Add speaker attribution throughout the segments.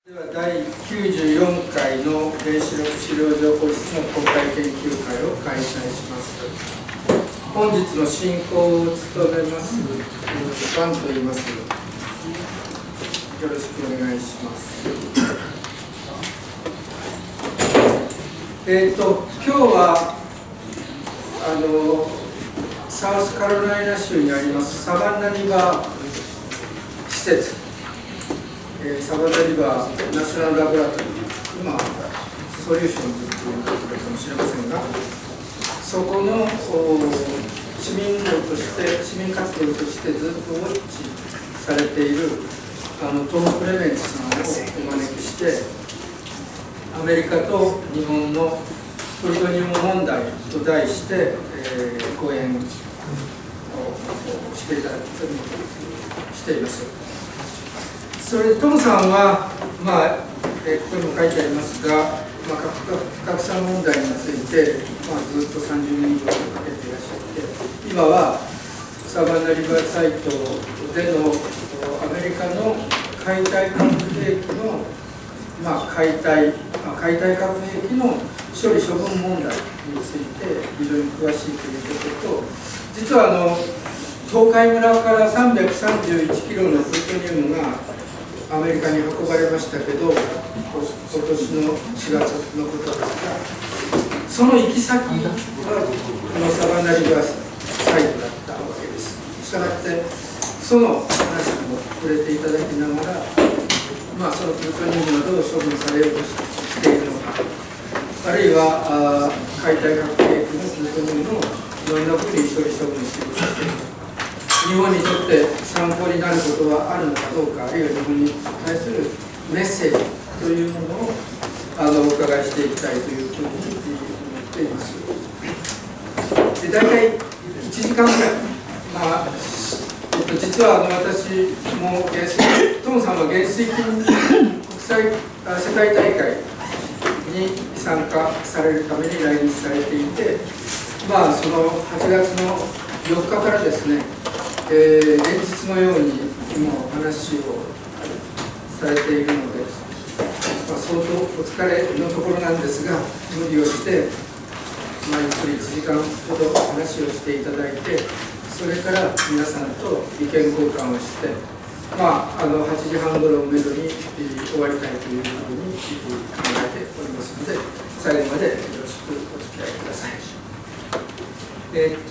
Speaker 1: では第94回の原子力資料情報室の公開研究会を開催します。本日の進行を務めますバンと言います。よろしくお願いします。今日はサウスカロライナ州にありますサバンナリバー施設、サバンナリバーナショナルラボラトリー、今ソリューションズということかもしれませんが、そこの市民活動としてずっとウォッチされているトム・クレメンツさんをお招きして、アメリカと日本のプルトニウム問題と題して、講演をしていただくことにしています。それでトムさんは、ここにも書いてありますが、核酸問題について、ずっと30年以上かけていらっしゃって、今はサバンナリバーサイトでのアメリカの解体核兵器の、解体核兵器の処理処分問題について非常に詳しいということと、実は東海村から331キロのプルトニウムがアメリカに運ばれましたけど、今年の4月のことですが、その行き先はこのサバンナリバーサイトだったわけです。したがってその話も触れていただきながら、そのプルトニウムがどう処分されようとしているのか、あるいは解体核兵器のプルトニウムをどんなふうに処理処分していくか、日本にとって参考になることはあるのかどうか、あるいは日本に対するメッセージというものをお伺いしていきたいというふうに思っています。で、大体1時間ぐらい、実は私もトムさんは原水金国際世界大会に参加されるために来日されていて、その8月の4日からですね、連日のようにもう話をされているので、相当お疲れのところなんですが、無理をして、ゆっくり1時間ほど話をしていただいて、それから皆さんと意見交換をして、8時半ごろをめどに終わりたいというふうに考えておりますので、最後までよろしくお付き合いください。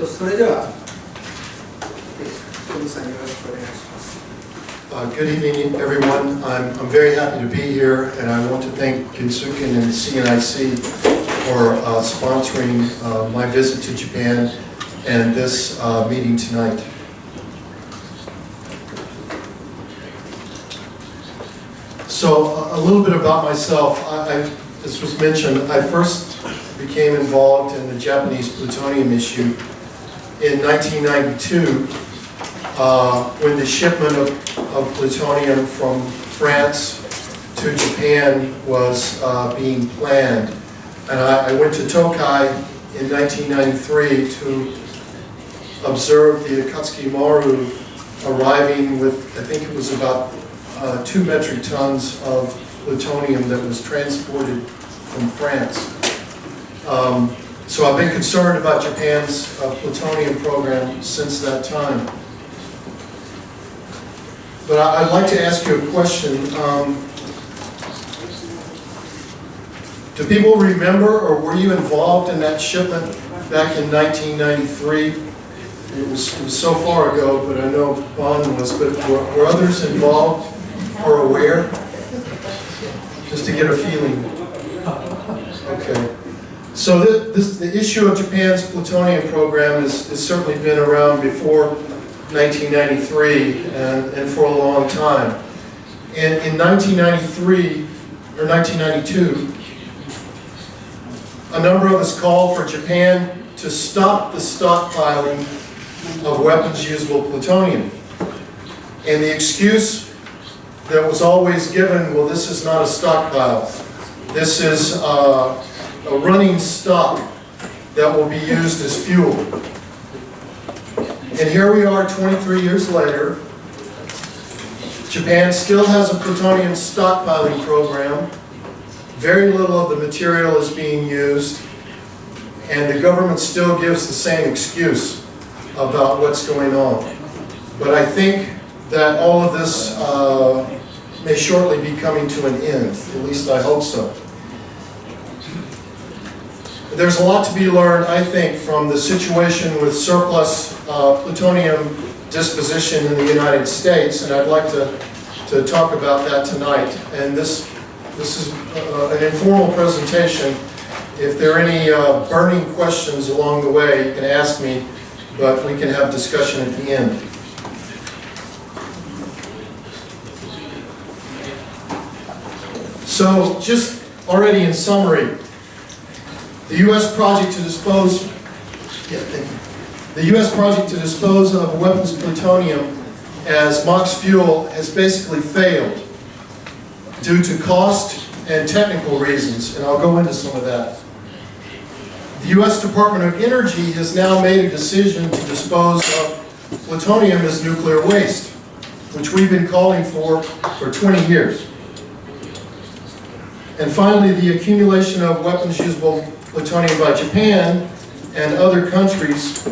Speaker 1: それではトムさん、よろしくお願いします。
Speaker 2: Good evening, everyone. I'm very happy to be here, and I want to thank Kinsuken and CNIC for sponsoring my visit to Japan and this meeting tonight. So, a little bit about myself. As was mentioned, I first became involved in the Japanese plutonium issue in 1992. When the shipment of plutonium from France to Japan was being planned. And I went to Tokai in 1993 to observe the Akatsuki Maru arriving with, I think it was about 2 metric tons of plutonium that was transported from France. So I've been concerned about Japan's plutonium program since that time. But I'd like to ask you a question. Do people remember, or were you involved in that shipment back in 1993? It was so far ago, but I know Bond was. But were others involved or aware? Just to get a feeling. Okay. So the issue of Japan's plutonium program has certainly been around before 1993 and for a long time. And in 1993 or 1992, a number of us called for Japan to stop the stockpiling of weapons-usable plutonium. And the excuse that was always given, well, this is not a stockpile. This is a running stock that will be used as fuel. And here we are 23 years later. Japan still has a plutonium stockpiling program. Very little of the material is being used, and the government still gives the same excuse about what's going on. But I think that all of this may shortly be coming to an end. At least I hope so. There's a lot to be learned, I think, from the situation with surplus plutonium disposition in the United States, and I'd like to talk about that tonight. And this is an informal presentation. If there are any burning questions along the way, you can ask me, but we can have discussion at the end. So, just already in summary, the U.S. project to dispose, the U.S. project to dispose of weapons plutonium as MOX fuel has basically failed due to cost and technical reasons, and I'll go into some of that. The U.S. Department of Energy has now made a decision to dispose of plutonium as nuclear waste, which we've been calling for 20 years. And finally, the accumulation of weapons-usable plutonium by Japan and other countries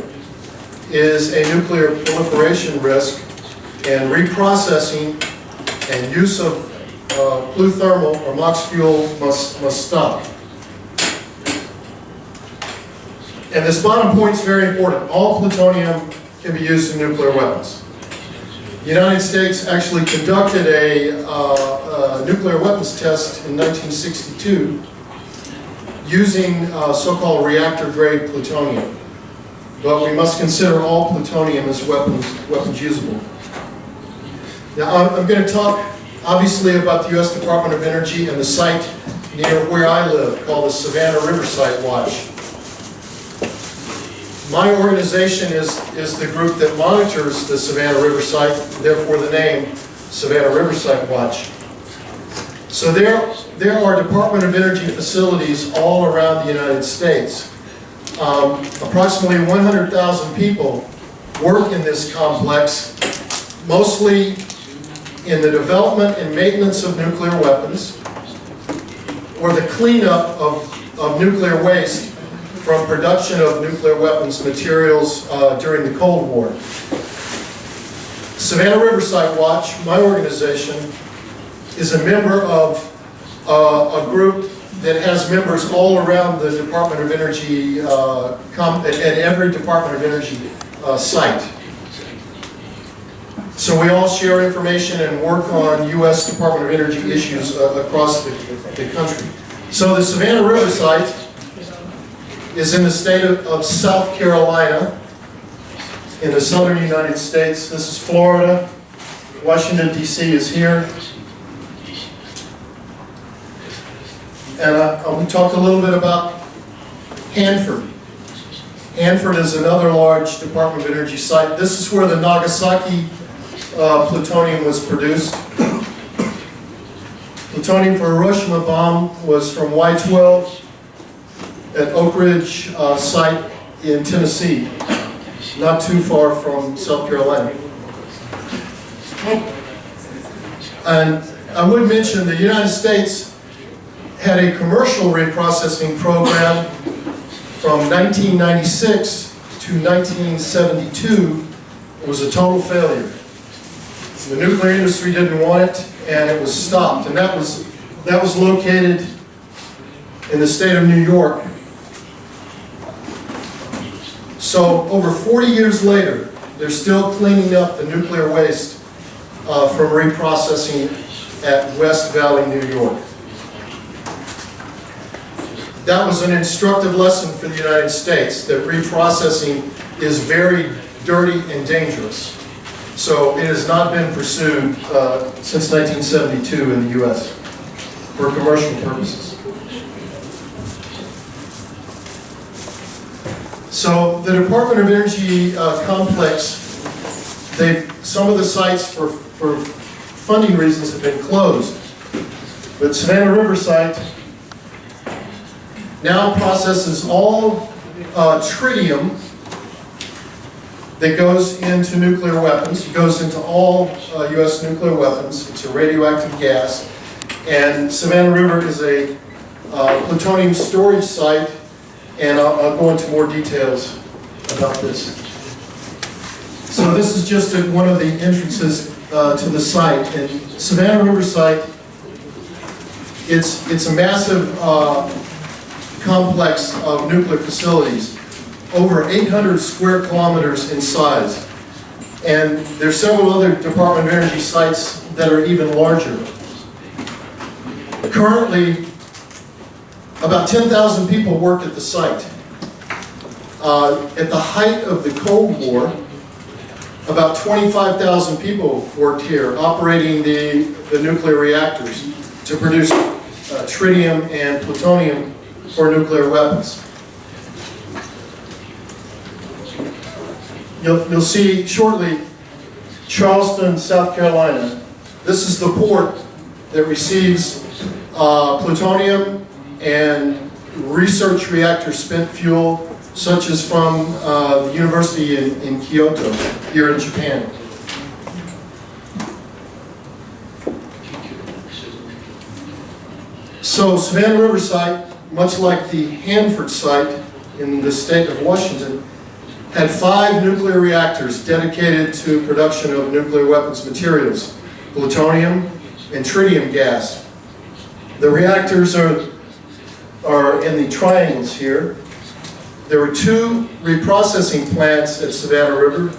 Speaker 2: is a nuclear proliferation risk, and reprocessing and use of pluthermal or MOX fuel must stop. And this bottom point is very important. All plutonium can be used in nuclear weapons. The United States actually conducted a nuclear weapons test in 1962 using so-called reactor-grade plutonium. But we must consider all plutonium as weapons usable. Now I'm going to talk obviously about the U.S. Department of Energy and the site near where I live called the Savannah River Site Watch. My organization is the group that monitors the Savannah River Site, therefore the name Savannah River Site Watch. So there are Department of Energy facilities all around the United States. Approximately 100,000 people work in this complex, mostly in the development and maintenance of nuclear weapons, or the cleanup of nuclear waste from production of nuclear weapons materials during the Cold War. Savannah River Site Watch, my organization, is a member of a group that has members all around the Department of Energy, at every Department of Energy site. So we all share information and work on U.S. Department of Energy issues across the country. So the Savannah River Site is in the state of South Carolina, in the southern United States. This is Florida. Washington, D.C. is here. And we talk a little bit about Hanford. Hanford is another large Department of Energy site. This is where the Nagasaki plutonium was produced. Plutonium for Hiroshima bomb was from Y-12 at Oak Ridge site in Tennessee, not too far from South Carolina. And I would mention the United States had a commercial reprocessing program from 1996 to 1972. It was a total failure. The nuclear industry didn't want it, and it was stopped. And that was located in the state of New York. So over 40 years later, they're still cleaning up the nuclear waste from reprocessing at West Valley, New York. That was an instructive lesson for the United States, that reprocessing is very dirty and dangerous. So it has not been pursued since 1972 in the U.S. for commercial purposes. So the Department of Energy complex, some of the sites for funding reasons have been closed. But Savannah River Site now processes all tritium that goes into nuclear weapons. It goes into all U.S. nuclear weapons. It's a radioactive gas. And Savannah River is a plutonium storage site, and I'll go into more details about this. So this is just one of the entrances to the site. And Savannah River site, it's a massive complex of nuclear facilities, over 800 square kilometers in size. And there's several other Department of Energy sites that are even larger. Currently, about 10,000 people work at the site. At the height of the Cold War, about 25,000 people worked here, operating the nuclear reactors to produce tritium and plutonium for nuclear weapons. You'll see shortly Charleston, South Carolina. This is the port that receives plutonium and research reactor spent fuel, such as from the university in Kyoto, here in Japan. So Savannah River site, much like the Hanford site in the state of Washington, had 5 nuclear reactors dedicated to production of nuclear weapons materials, plutonium and tritium gas. The reactors are in the triangles here. There were 2 reprocessing plants at Savannah River,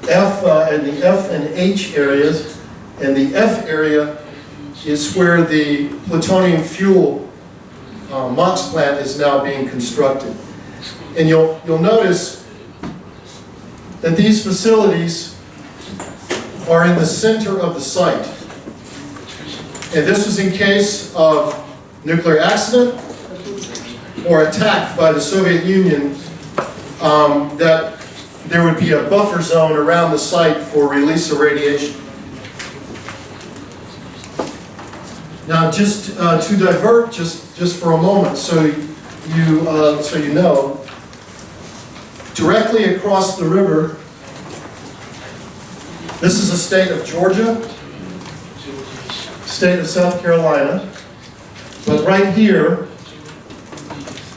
Speaker 2: in the F and H areas, and the F area is where the plutonium fuel MOX plant is now being constructed. And you'll notice that these facilities are in the center of the site. And this was in case of nuclear accident or attack by the Soviet Union, that there would be a buffer zone around the site for release of radiation. Now, just to divert just for a moment, so you know, directly across the river, this is the state of Georgia, state of South Carolina, but right here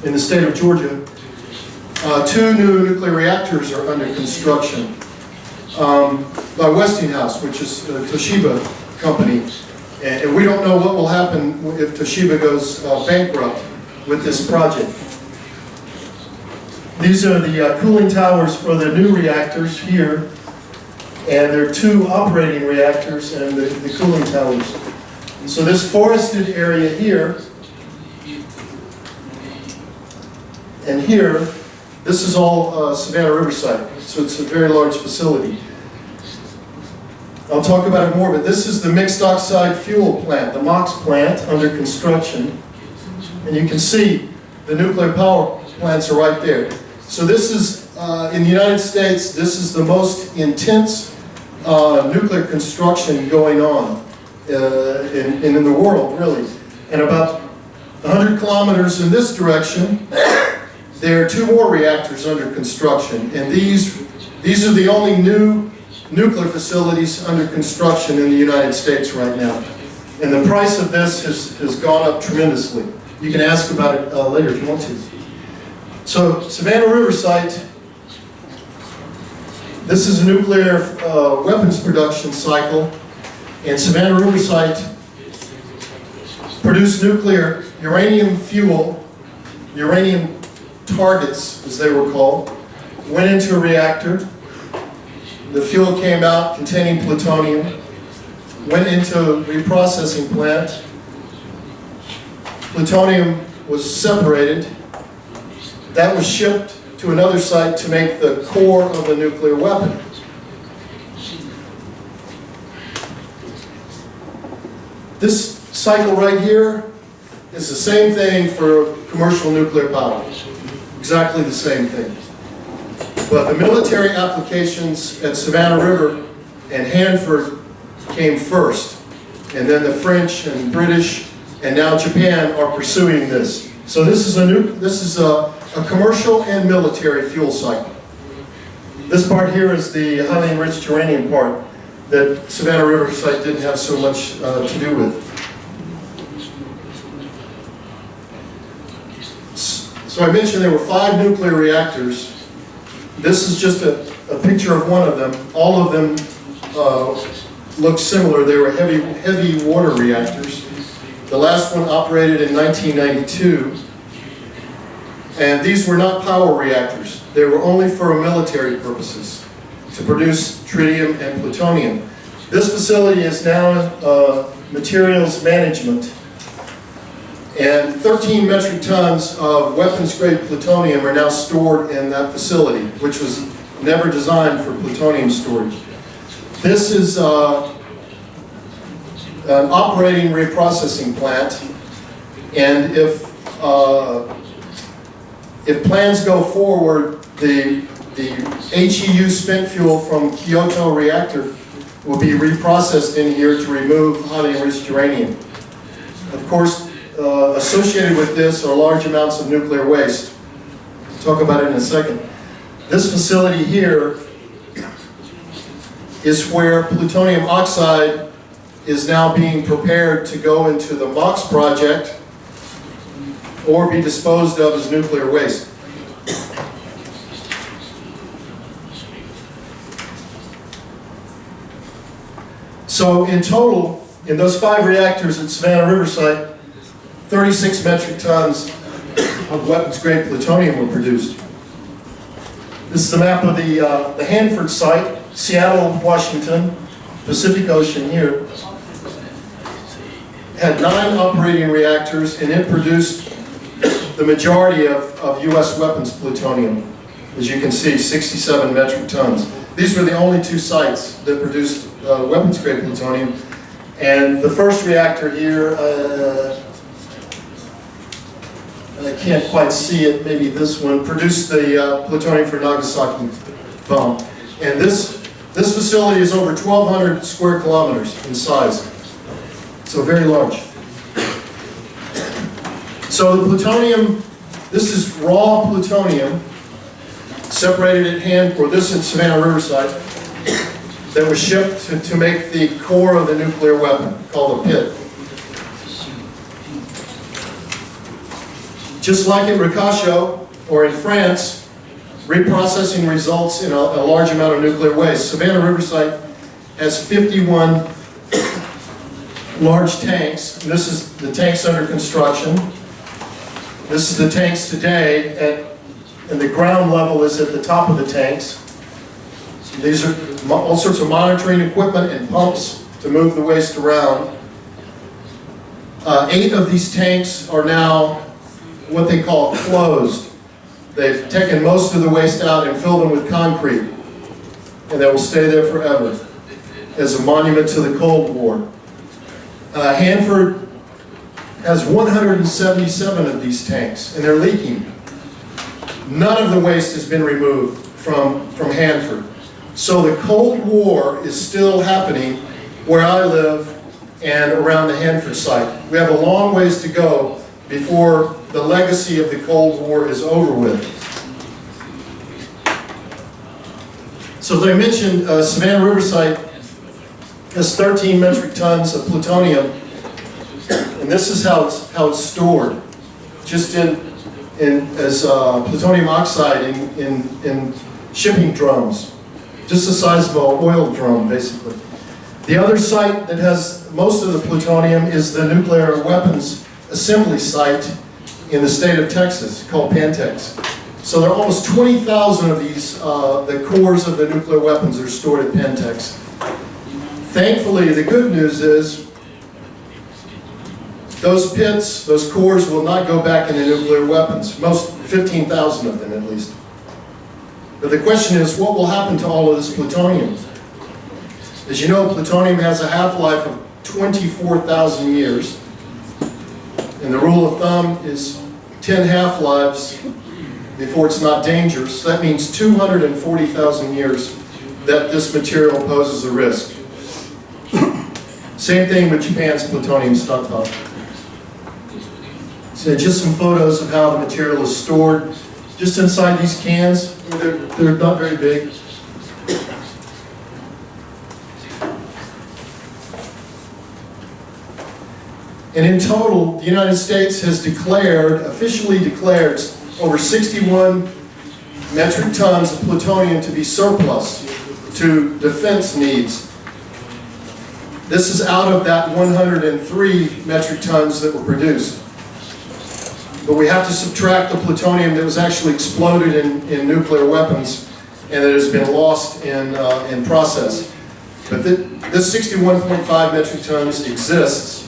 Speaker 2: in the state of Georgia, 2 new nuclear reactors are under construction by Westinghouse, which is the Toshiba company. And we don't know what will happen if Toshiba goes bankrupt with this project. These are the cooling towers for the new reactors here, and there are 2 operating reactors and the cooling towers. So this forested area here and here, this is all Savannah River site, so it's a very large facility. I'll talk about it more, but this is the mixed oxide fuel plant, the MOX plant, under construction. And you can see the nuclear power plants are right there. So this is, in the United States, this is the most intense nuclear construction going on in the world, really. And about 100 kilometers in this direction, there are 2 more reactors under construction. And these are the only new nuclear facilities under construction in the United States right now. And the price of this has gone up tremendously. You can ask about it later if you want to. So, Savannah River site, this is a nuclear weapons production cycle, and Savannah River site produced nuclear uranium fuel, uranium targets as they were called, went into a reactor. The fuel came out containing plutonium, went into a reprocessing plant. Plutonium was separated. That was shipped to another site to make the core of the nuclear weapon. This cycle right here is the same thing for commercial nuclear power. Exactly the same thing. But the military applications at Savannah River and Hanford came first. And then the French and British and now Japan are pursuing this. So this is a commercial and military fuel cycle. This part here is the highly enriched uranium part that Savannah River site didn't have so much to do with. So I mentioned there were 5 nuclear reactors. This is just a picture of one of them. All of them look similar. They were heavy water reactors. The last one operated in 1992. And these were not power reactors. They were only for military purposes, to produce tritium and plutonium. This facility is now materials management. And 13 metric tons of weapons-grade plutonium are now stored in that facility, which was never designed for plutonium storage. This is an operating reprocessing plant, and if plans go forward, the HEU spent fuel from Kyoto reactor will be reprocessed in here to remove highly enriched uranium. Of course, associated with this are large amounts of nuclear waste. We'll talk about it in a second. This facility here is where plutonium oxide is now being prepared to go into the MOX project or be disposed of as nuclear waste. So in total, in those 5 reactors at Savannah River site, 36 metric tons of weapons-grade plutonium were produced. This is the map of the Hanford site, Seattle, Washington, Pacific Ocean here. Had 9 operating reactors, and it produced the majority of U.S. weapons plutonium. As you can see, 67 metric tons. These were the only 2 sites that produced weapons-grade plutonium. And the first reactor here, I can't quite see it, maybe this one, produced the plutonium for Nagasaki bomb. And this facility is over 1,200 square kilometers in size. So very large. So the plutonium, this is raw plutonium, separated at Hanford, this is Savannah River site, that was shipped to make the core of the nuclear weapon, called a pit. Just like in Ricaccio, or in France, reprocessing results in a large amount of nuclear waste. Savannah River site has 51 large tanks. This is the tanks under construction. This is the tanks today, and the ground level is at the top of the tanks. These are all sorts of monitoring equipment and pumps to move the waste around. 8 of these tanks are now what they call closed. They've taken most of the waste out and filled them with concrete, and they will stay there forever as a monument to the Cold War. Hanford has 177 of these tanks, and they're leaking. None of the waste has been removed from Hanford. So the Cold War is still happening where I live and around the Hanford site. We have a long ways to go before the legacy of the Cold War is over with. So as I mentioned, Savannah River site has 13 metric tons of plutonium, and this is how it's stored, just as plutonium oxide in shipping drums, just the size of an oil drum, basically. The other site that has most of the plutonium is the nuclear weapons assembly site in the state of Texas, called Pantex. So there are almost 20,000 of these, the cores of the nuclear weapons are stored at Pantex. Thankfully, the good news is those pits, those cores will not go back into nuclear weapons, most 15,000 of them at least. But the question is, what will happen to all of this plutonium? As you know, plutonium has a half-life of 24,000 years. And the rule of thumb is 10 half-lives before it's not dangerous. That means 240,000 years that this material poses a risk. Same thing with Japan's plutonium stockpile. So just some photos of how the material is stored. Just inside these cans, they're not very big. And in total, the United States has officially declared over 61 metric tons of plutonium to be surplus to defense needs. This is out of that 103 metric tons that were produced. But we have to subtract the plutonium that was actually exploded in nuclear weapons and that has been lost in process. But this 61.5 metric tons exists.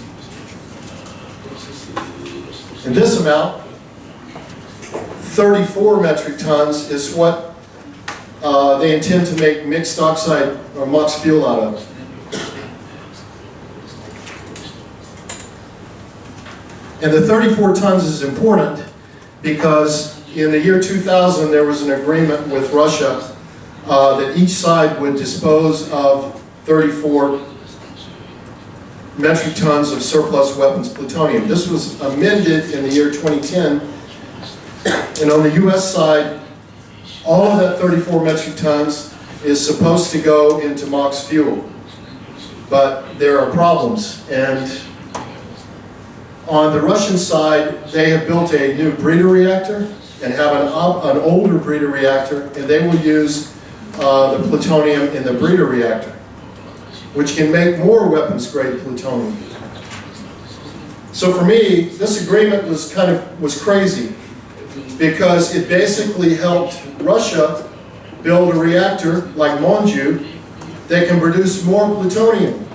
Speaker 2: And this amount, 34 metric tons, is what they intend to make mixed oxide or MOX fuel out of. And the 34 tons is important because in the year 2000 there was an agreement with Russia that each side would dispose of 34 metric tons of surplus weapons plutonium. This was amended in the year 2010, and on the US side, all of that 34 metric tons is supposed to go into MOX fuel. But there are problems, and on the Russian side, they have built a new breeder reactor and have an older breeder reactor, and they will use the plutonium in the breeder reactor, which can make more weapons-grade plutonium. So for me, this agreement was crazy because it basically helped Russia build a reactor like Monju that can produce more plutonium.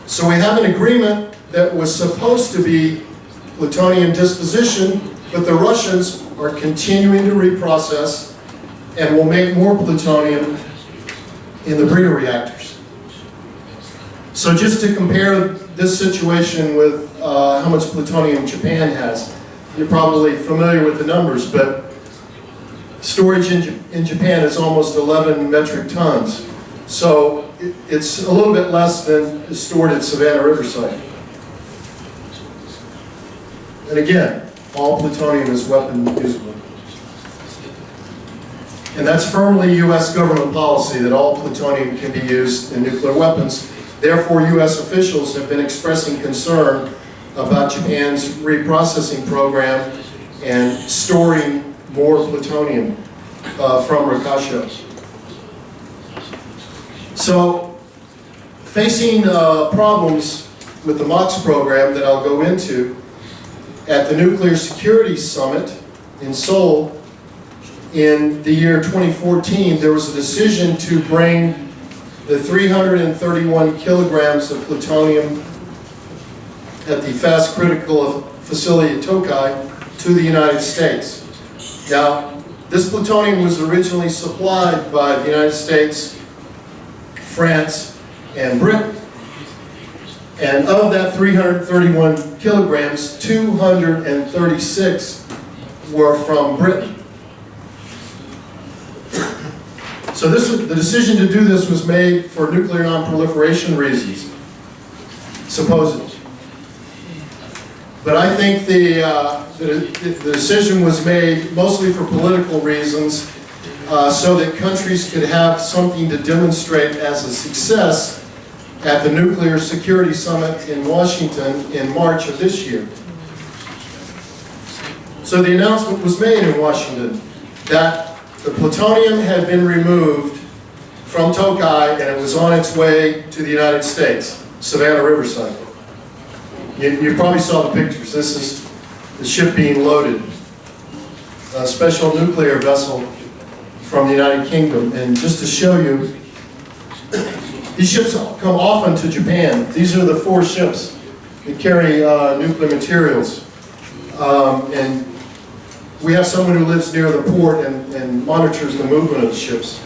Speaker 2: So we have an agreement that was supposed to be plutonium disposition, but the Russians are continuing to reprocess and will make more plutonium in the breeder reactors. So just to compare this situation with how much plutonium Japan has, you're probably familiar with the numbers, but storage in Japan is almost 11 metric tons. So it's a little bit less than is stored at Savannah Riverside. And again, all plutonium is weapon usable. And that's firmly U.S. government policy that all plutonium can be used in nuclear weapons. Therefore, U.S. officials have been expressing concern about Japan's reprocessing program and storing more plutonium from Rakasha. So, facing problems with the MOX program that I'll go into, at the Nuclear Security Summit in Seoul in the year 2014, there was a decision to bring the 331 kilograms of plutonium at the Fast Critical Facility at Tokai to the United States. Now, this plutonium was originally supplied by the United States, France, and Britain. And of that 331 kilograms, 236 were from Britain. So the decision to do this was made for nuclear non-proliferation reasons, supposedly. But I think the decision was made mostly for political reasons, so that countries could have something to demonstrate as a success at the Nuclear Security Summit in Washington in March of this year. So the announcement was made in Washington that the plutonium had been removed from Tokai and it was on its way to the United States, Savannah Riverside. You probably saw the pictures. This is the ship being loaded, a special nuclear vessel from the United Kingdom. And just to show you, these ships come often to Japan. These are the 4 ships that carry nuclear materials. And we have someone who lives near the port and monitors the movement of the ships.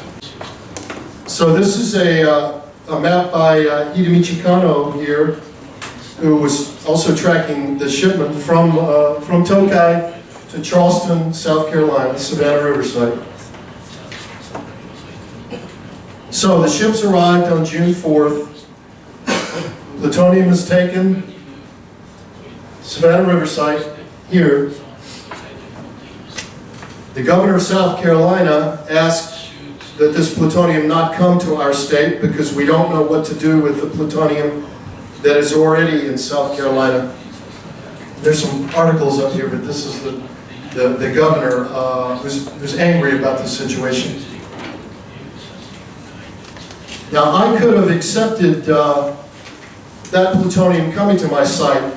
Speaker 2: So this is a map by Hidemichi Kano here, who was also tracking the shipment from Tokai to Charleston, South Carolina, Savannah Riverside. So the ships arrived on June 4th. Plutonium is taken, Savannah Riverside, here. The governor of South Carolina asked that this plutonium not come to our state because we don't know what to do with the plutonium that is already in South Carolina. There's some articles up here, but this is the governor who's angry about the situation. Now, I could have accepted that plutonium coming to my site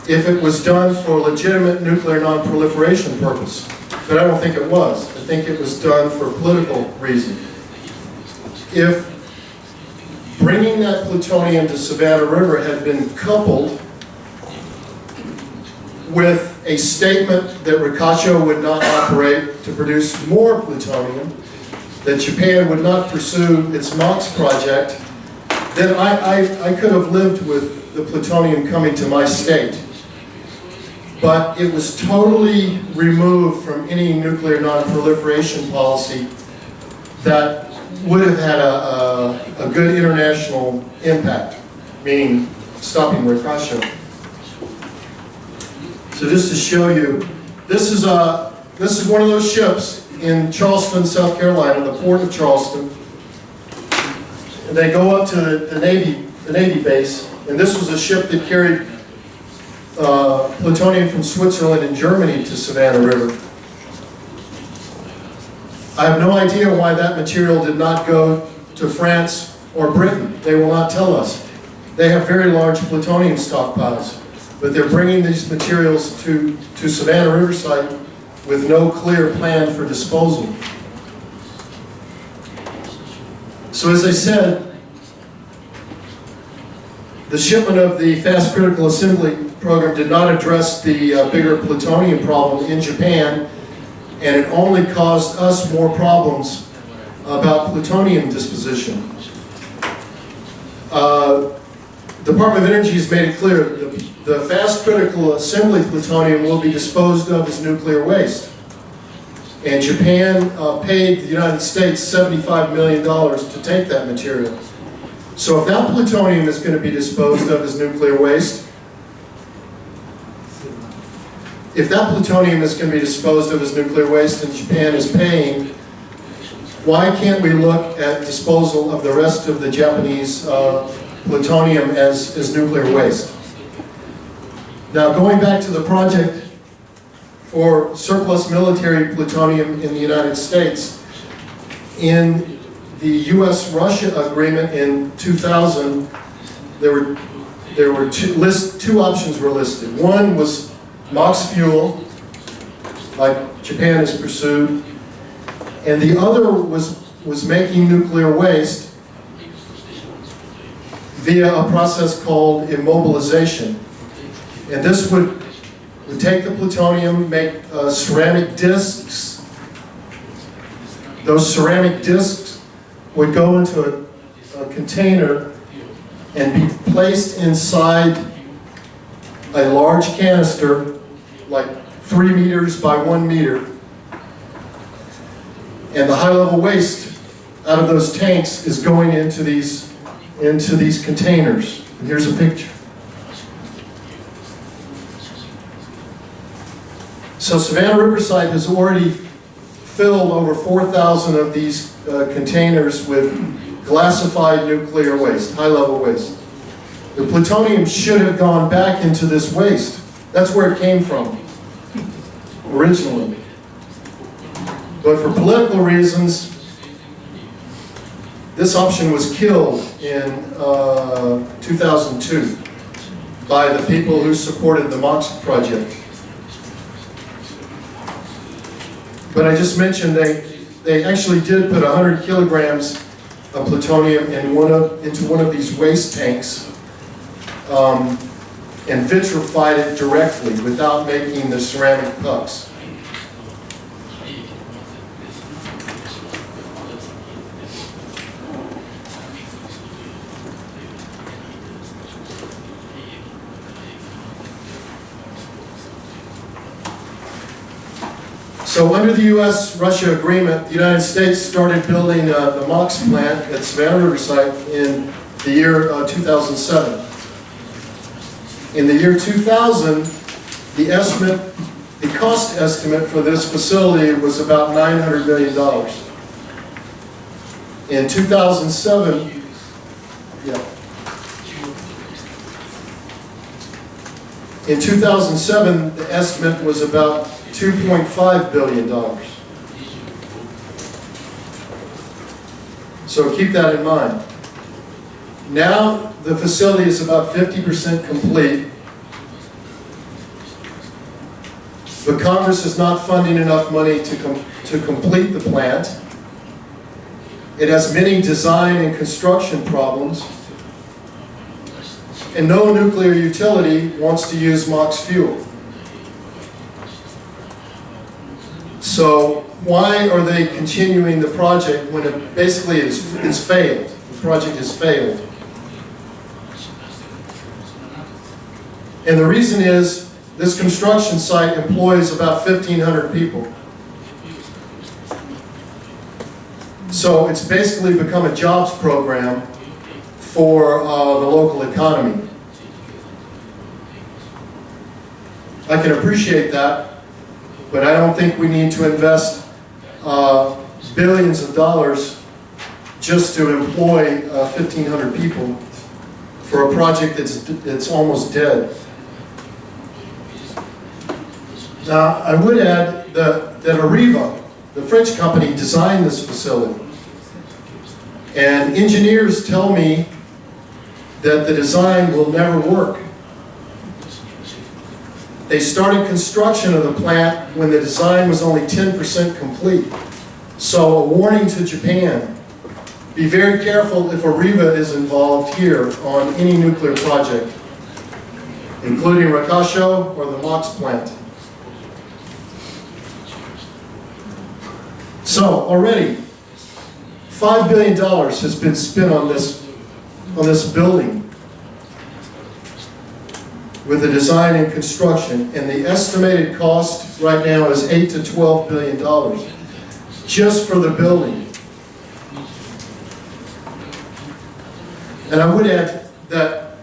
Speaker 2: if it was done for legitimate nuclear non-proliferation purpose, but I don't think it was. I think it was done for political reason. If bringing that plutonium to Savannah River had been coupled with a statement that Ricaccio would not operate to produce more plutonium, that Japan would not pursue its MOX project, then I could have lived with the plutonium coming to my state. But it was totally removed from any nuclear non-proliferation policy that would have had a good international impact, meaning stopping Ricaccio. So just to show you, this is one of those ships in Charleston, South Carolina, the port of Charleston. And they go up to the Navy base, and this was a ship that carried plutonium from Switzerland and Germany to Savannah River. I have no idea why that material did not go to France or Britain. They will not tell us. They have very large plutonium stockpiles, but they're bringing these materials to Savannah River site with no clear plan for disposal. So as I said, the shipment of the Fast Critical Assembly program did not address the bigger plutonium problem in Japan, and it only caused us more problems about plutonium disposition. Department of Energy has made it clear that the Fast Critical Assembly plutonium will be disposed of as nuclear waste. And Japan paid the United States $75 million to take that material. So if that plutonium is going to be disposed of as nuclear waste, and Japan is paying, why can't we look at disposal of the rest of the Japanese plutonium as nuclear waste? Now, going back to the project for surplus military plutonium in the United States, in the U.S.-Russia agreement in 2000, there were two options were listed. One was MOX fuel, like Japan has pursued, and the other was making nuclear waste via a process called immobilization. And this would take the plutonium, make ceramic discs. Those ceramic discs would go into a container and be placed inside a large canister, like 3 meters by 1 meter. And the high-level waste out of those tanks is going into these containers. And here's a picture. So Savannah Riverside has already filled over 4,000 of these containers with glassified nuclear waste, high-level waste. The plutonium should have gone back into this waste. That's where it came from, originally. But for political reasons, this option was killed in 2002 by the people who supported the MOX project. But I just mentioned they actually did put 100 kilograms of plutonium into one of these waste tanks and vitrified it directly without making the ceramic pucks. So under the U.S.-Russia agreement, the United States started building the MOX plant at Savannah Riverside in the year 2007. In the year 2000, the cost estimate for this facility was about $900 million. In 2007, In 2007, the estimate was about $2.5 billion. So keep that in mind. Now the facility is about 50% complete, but Congress is not funding enough money to complete the plant. It has many design and construction problems, and no nuclear utility wants to use MOX fuel. So why are they continuing the project when it basically it's failed? The project has failed. And the reason is this construction site employs about 1,500 people. So it's basically become a jobs program for the local economy. I can appreciate that, but I don't think we need to invest billions of dollars just to employ 1,500 people for a project that's almost dead. Now, I would add that Arriva, the French company, designed this facility. And engineers tell me that the design will never work. They started construction of the plant when the design was only 10% complete. So a warning to Japan, be very careful if Arriva is involved here on any nuclear project, including Rakasho or the MOX plant. So already, $5 billion has been spent on this building with the design and construction, and the estimated cost right now is $8 to $12 billion just for the building. And I would add that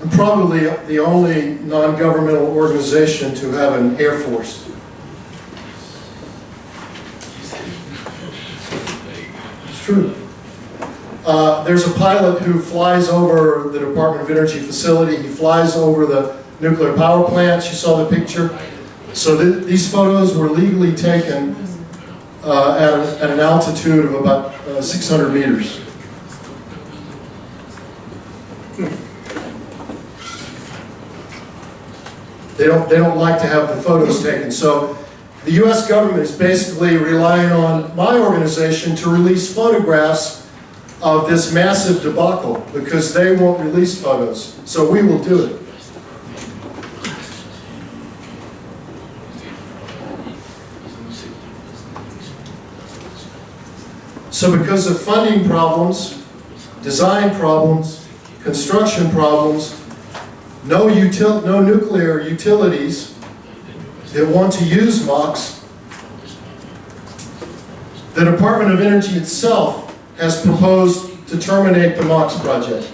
Speaker 2: I'm probably the only non-governmental organization to have an Air Force. It's true. There's a pilot who flies over the Department of Energy facility. He flies over the nuclear power plants. You saw the picture. So these photos were legally taken at an altitude of about 600 meters. They don't like to have the photos taken. So the U.S. government is basically relying on my organization to release photographs of this massive debacle because they won't release photos. So we will do it. So because of funding problems, design problems, construction problems, no nuclear utilities that want to use MOX, the Department of Energy itself has proposed to terminate the MOX project.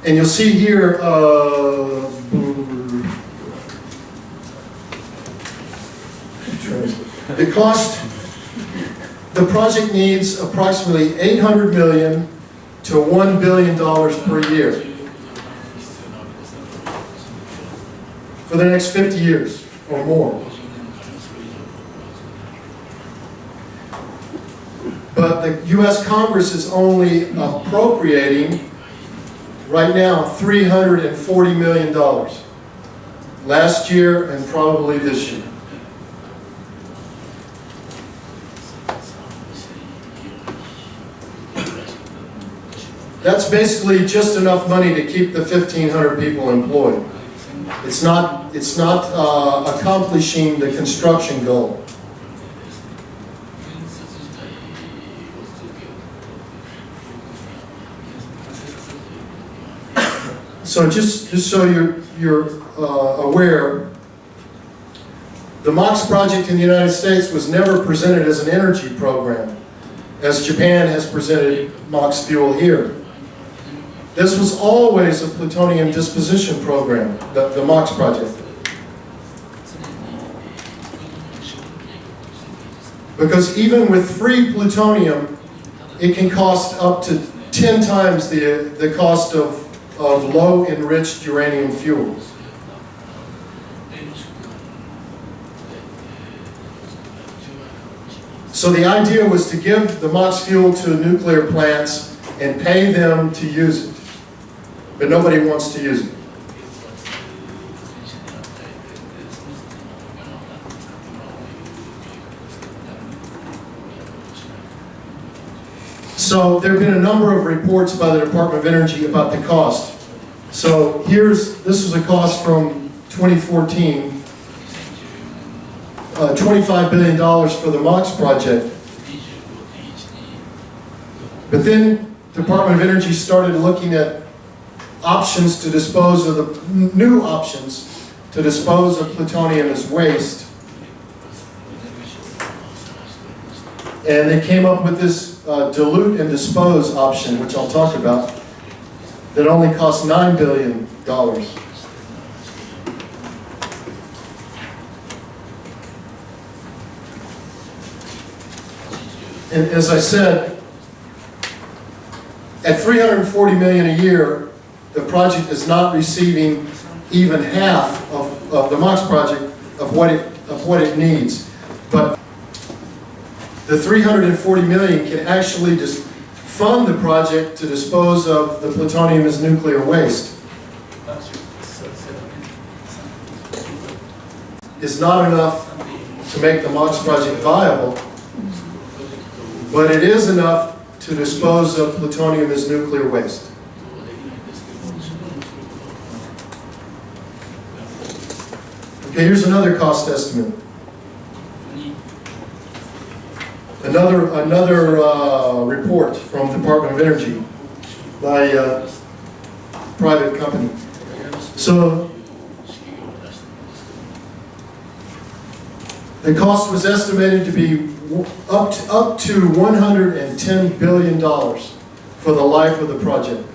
Speaker 2: And you'll see here, the cost, the project needs approximately $800 million to $1 billion per year for the next 50 years or more. But the U.S. Congress is only appropriating right now $340 million last year and probably this year. That's basically just enough money to keep the 1,500 people employed. It's not accomplishing the construction goal. So just so you're aware, the MOX project in the United States was never presented as an energy program, as Japan has presented MOX fuel here. This was always a plutonium disposition program, the MOX project. Because even with free plutonium, it can cost up to 10 times the cost of low enriched uranium fuel. So the idea was to give the MOX fuel to nuclear plants and pay them to use it. But nobody wants to use it. So there have been a number of reports by the Department of Energy about the cost. So this was a cost from 2014, $25 billion for the MOX project. But then the Department of Energy started looking at options to dispose of new options to dispose of plutonium as waste. And they came up with this dilute and dispose option, which I'll talk about, that only costs $9 billion. And as I said, at $340 million a year, the project is not receiving even half of the MOX project of what it needs. But the $340 million can actually just fund the project to dispose of the plutonium as nuclear waste. It's not enough to make the MOX project viable, but it is enough to dispose of plutonium as nuclear waste. Okay, here's another cost estimate. Another report from the Department of Energy by a private company. So the cost was estimated to be up to $110 billion for the life of the project.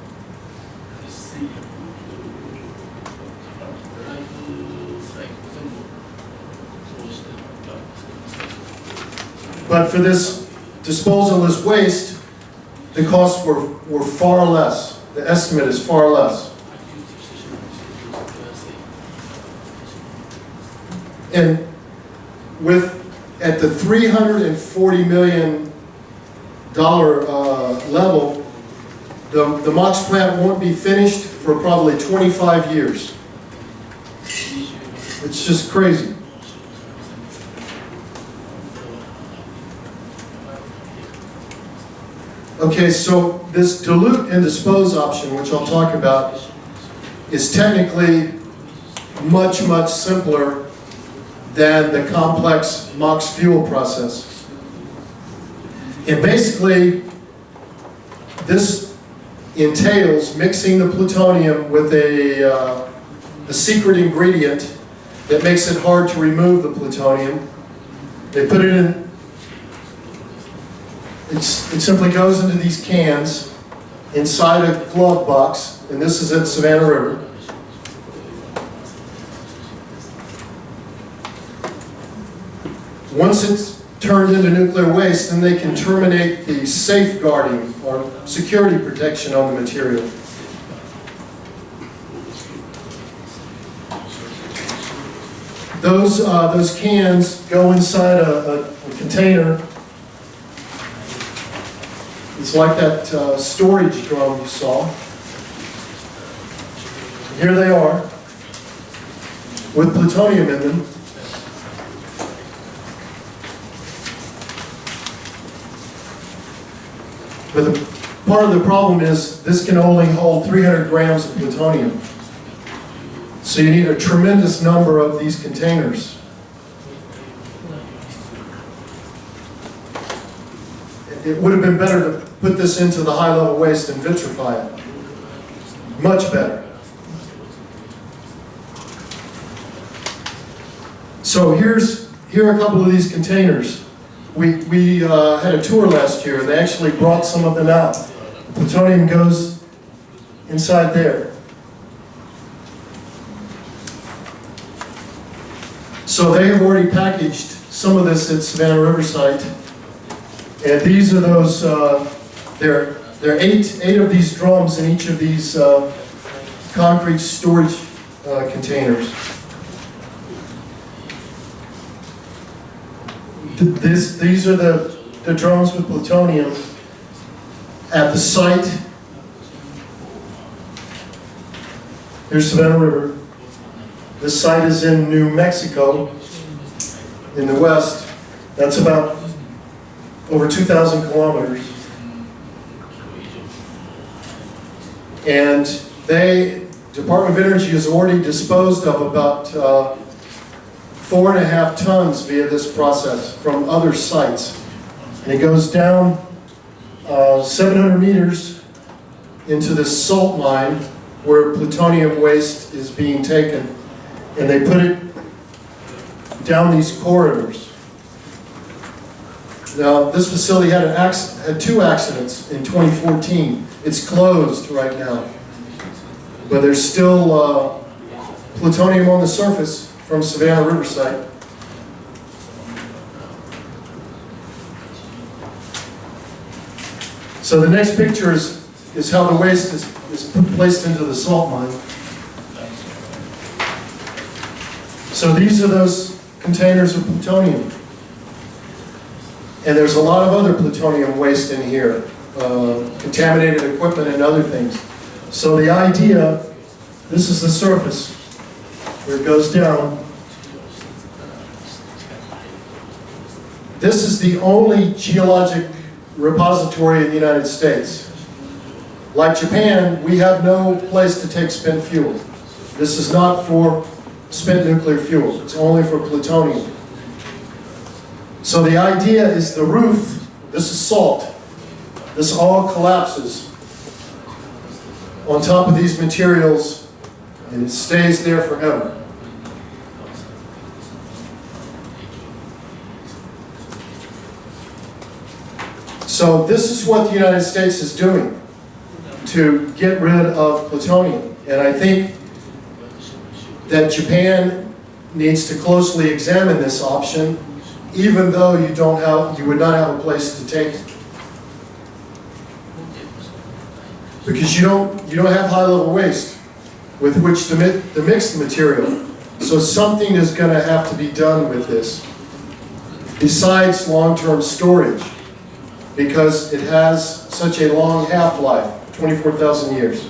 Speaker 2: But for this disposal as waste, the costs were far less. The estimate is far less. And at the $340 million level, the MOX plant won't be finished for probably 25 years. It's just crazy. Okay, so this dilute and dispose option, which I'll talk about, is technically much simpler than the complex MOX fuel process. And basically, this entails mixing the plutonium with a secret ingredient that makes it hard to remove the plutonium. They put it in, it simply goes into these cans inside a glove box, and this is at Savannah River. Once it's turned into nuclear waste, then they can terminate the safeguarding or security protection on the material. Those cans go inside a container. It's like that storage drum you saw. Here they are, with plutonium in them. But part of the problem is this can only hold 300 grams of plutonium. So you need a tremendous number of these containers. It would have been better to put this into the high-level waste and vitrify it. Much better. So here are a couple of these containers. We had a tour last year, and they actually brought some of them out. The plutonium goes inside there. So they have already packaged some of this at Savannah River site, and these are those, they're There are eight of these drums in each of these concrete storage containers. These are the drums with plutonium at the site. Here's Savannah River. This site is in New Mexico, in the west. That's about over 2,000 kilometers. And Department of Energy has already disposed of about 4.5 tons via this process from other sites. And it goes down 700 meters into this salt mine where plutonium waste is being taken. And they put it down these corridors. Now, this facility had 2 accidents in 2014. It's closed right now. But there's still plutonium on the surface from Savannah River site. So the next picture is how the waste is placed into the salt mine. So these are those containers of plutonium. And there's a lot of other plutonium waste in here, contaminated equipment and other things. So the idea, this is the surface where it goes down. This is the only geologic repository in the United States. Like Japan, we have no place to take spent fuel. This is not for spent nuclear fuel. It's only for plutonium. So the idea is the roof, this is salt. This all collapses on top of these materials and it stays there forever. So this is what the United States is doing to get rid of plutonium. And I think that Japan needs to closely examine this option, even though you would not have a place to take it. Because you don't have high-level waste with which to mix the material. So something is going to have to be done with this, besides long-term storage, because it has such a long half-life, 24,000 years.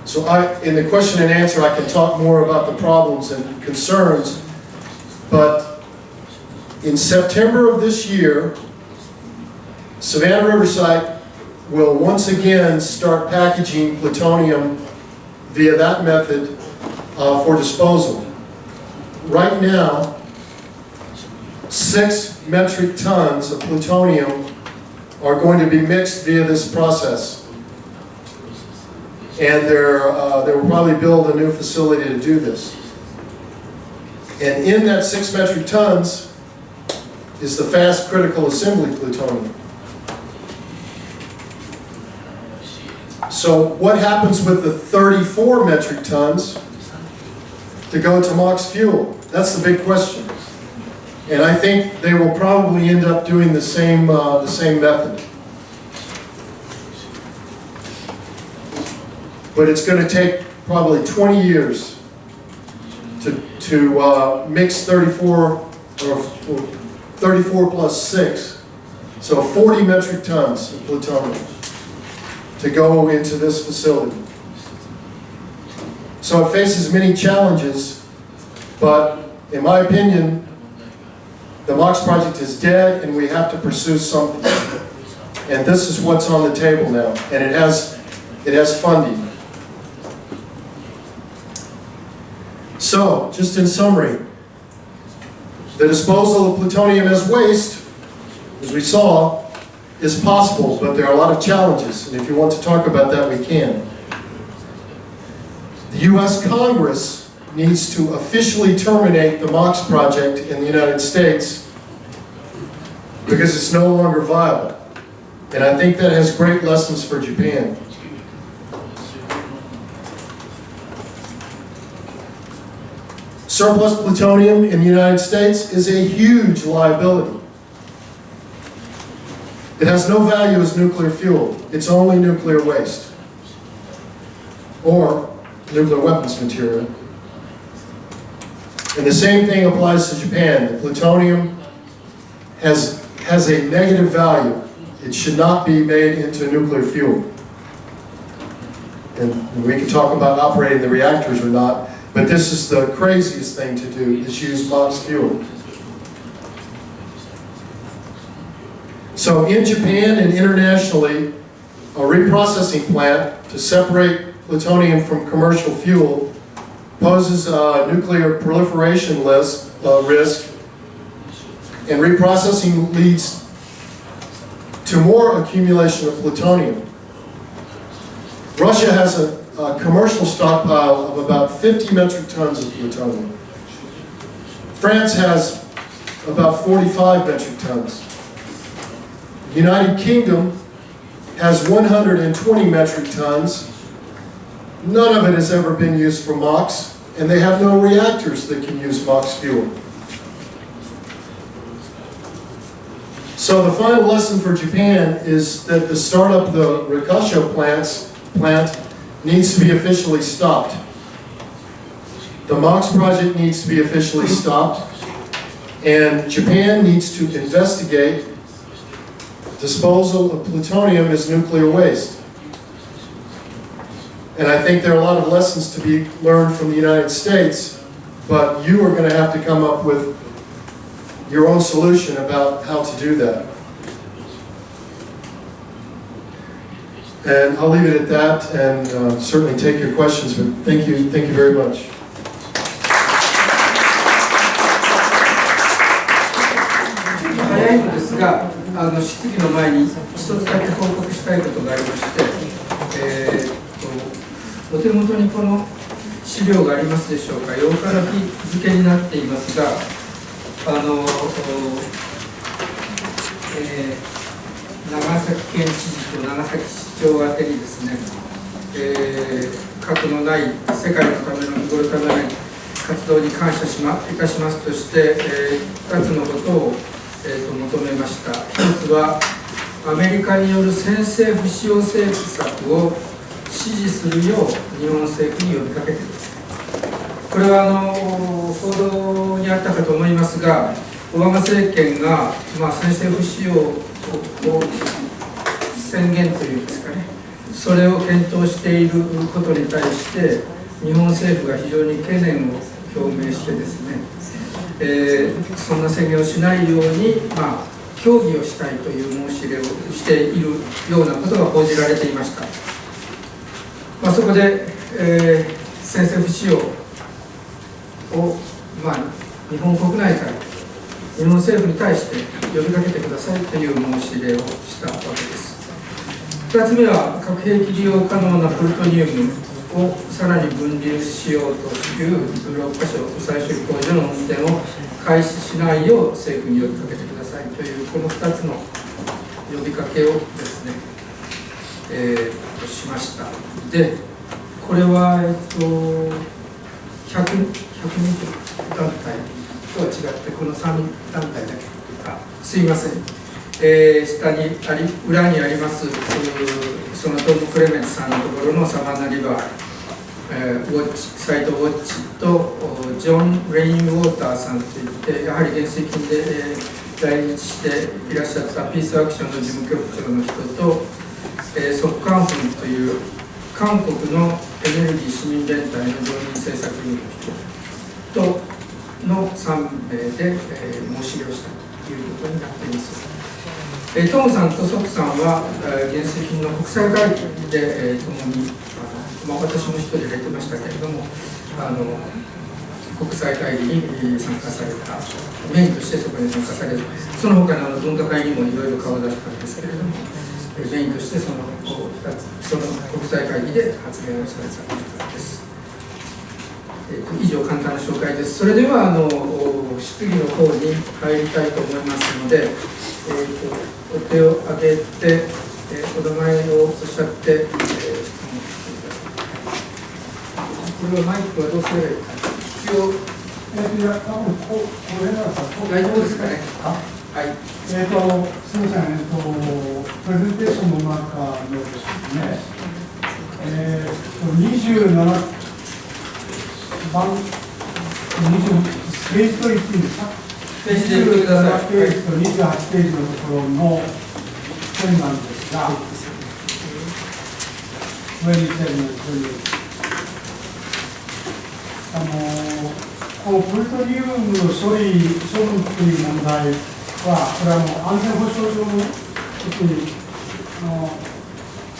Speaker 2: So in the question and answer, I can talk more about the problems and concerns, but in September of this year, Savannah River site will once again start packaging plutonium via that method for disposal. Right now, 6 metric tons of plutonium are going to be mixed via this process. And they will probably build a new facility to do this. And in that 6 metric tons is the fast critical assembly plutonium. So what happens with the 34 metric tons to go to MOX fuel? That's the big question. And I think they will probably end up doing the same method. But it's going to take probably 20 years to mix 34 plus 6, so 40 metric tons of plutonium to go into this facility. So it faces many challenges, but in my opinion, the MOX project is dead and we have to pursue something. And this is what's on the table now, and it has funding. So, just in summary, the disposal of plutonium as waste, as we saw, is possible, but there are a lot of challenges, and if you want to talk about that, we can. The U.S. Congress needs to officially terminate the MOX project in the United States because it's no longer viable. And I think that has great lessons for Japan. Surplus plutonium in the United States is a huge liability. It has no value as nuclear fuel. It's only nuclear waste or nuclear weapons material. And the same thing applies to Japan. The plutonium has a negative value. It should not be made into nuclear fuel. And we can talk about operating the reactors or not, but this is the craziest thing to do, is use MOX fuel. So in Japan and internationally, a reprocessing plant to separate plutonium from commercial fuel poses a nuclear proliferation risk, and reprocessing leads to more accumulation of plutonium. Russia has a commercial stockpile of about 50 metric tons of plutonium. France has about 45 metric tons. The United Kingdom has 120 metric tons. None of it has ever been used for MOX, and they have no reactors that can use MOX fuel. So the final lesson for Japan is that the startup of the Rikasho plant needs to be officially stopped. The MOX project needs to be officially stopped, and Japan needs to investigate disposal of plutonium as nuclear waste. And I think there are a lot of lessons to be learned from the United States, but you are going to have to come up with your own solution about how to do that. And I'll leave it at that, and certainly take your questions, but thank you very much.
Speaker 1: 早いのですが、質疑の前に一つだけ報告したいことがありまして、お手元にこの資料がありますでしょうか。8日付になっていますが、長崎県知事と長崎市長宛てにですね、核のない世界のための日頃ためない活動に感謝いたしますとして、2つのことを求めました。一つはアメリカによる先制不使用政策を支持するよう日本政府に呼びかけています。これは報道にあったかと思いますが、オバマ政権が、先制不使用を宣言というんですかね、それを検討していることに対して日本政府が非常に懸念を表明してですね、そんな宣言をしないように、協議をしたいという申し入れをしているようなことが報じられていました。そこで、先制不使用を、日本国内から日本政府に対して呼びかけてくださいという申し入れをしたわけです。2つ目は核兵器利用可能なプルトニウムをさらに分離しようという6カ所最終工場の運転を開始しないよう政府に呼びかけてくださいというこの2つの呼びかけをですね、しました。で、これは100人団体とは違ってこの3団体だけか、すいません、下に裏にありますそのトム・クレメンツさんのところのサバンナリバー、ウォッチサイトウォッチとジョン・レインウォーターさんといってやはり原水金で、来日していらっしゃったピースアクションの事務局長の人と、ソッカンフンという韓国のエネルギー市民連帯の常任政策委員の人との3名で、申し入れをしたということになっています。トムさんとソクさんは原水金の国際会議で、共に私も一人入れてましたけれども国際会議に参加されたメインとしてそこに参加される、その他の分科会にもいろいろ顔を出したんですけれども、メインとしてその国際会議で発言をされたということです。以上簡単な紹介です。それでは質疑の方に入りたいと思いますので、お手を挙げて、お名前をおっしゃって、質問してください。これはマイクはどうすればいいか必要大丈夫ですかね。はい。
Speaker 3: すみません、プレゼンテーションの中でですね、27番、ページと言っていいですか？
Speaker 1: ページで言ってください。
Speaker 3: 27ページと28ページのところの線なんですが、上に線のこのプルトニウムの処分という問題は、これは安全保障上の特に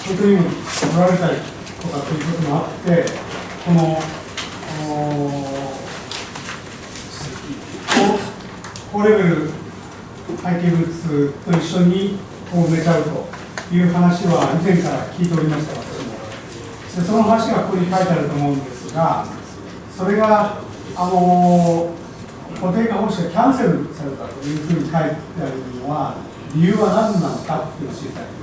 Speaker 3: プルトニウム取られたりとかということもあって、この高レベル廃棄物と一緒に埋めちゃうという話は以前から聞いておりました、私も。でその話がここに書いてあると思うんですが、それが固定化方式がキャンセルされたというふうに書いてあるのは、理由は何なのかっていうのを知りたいです。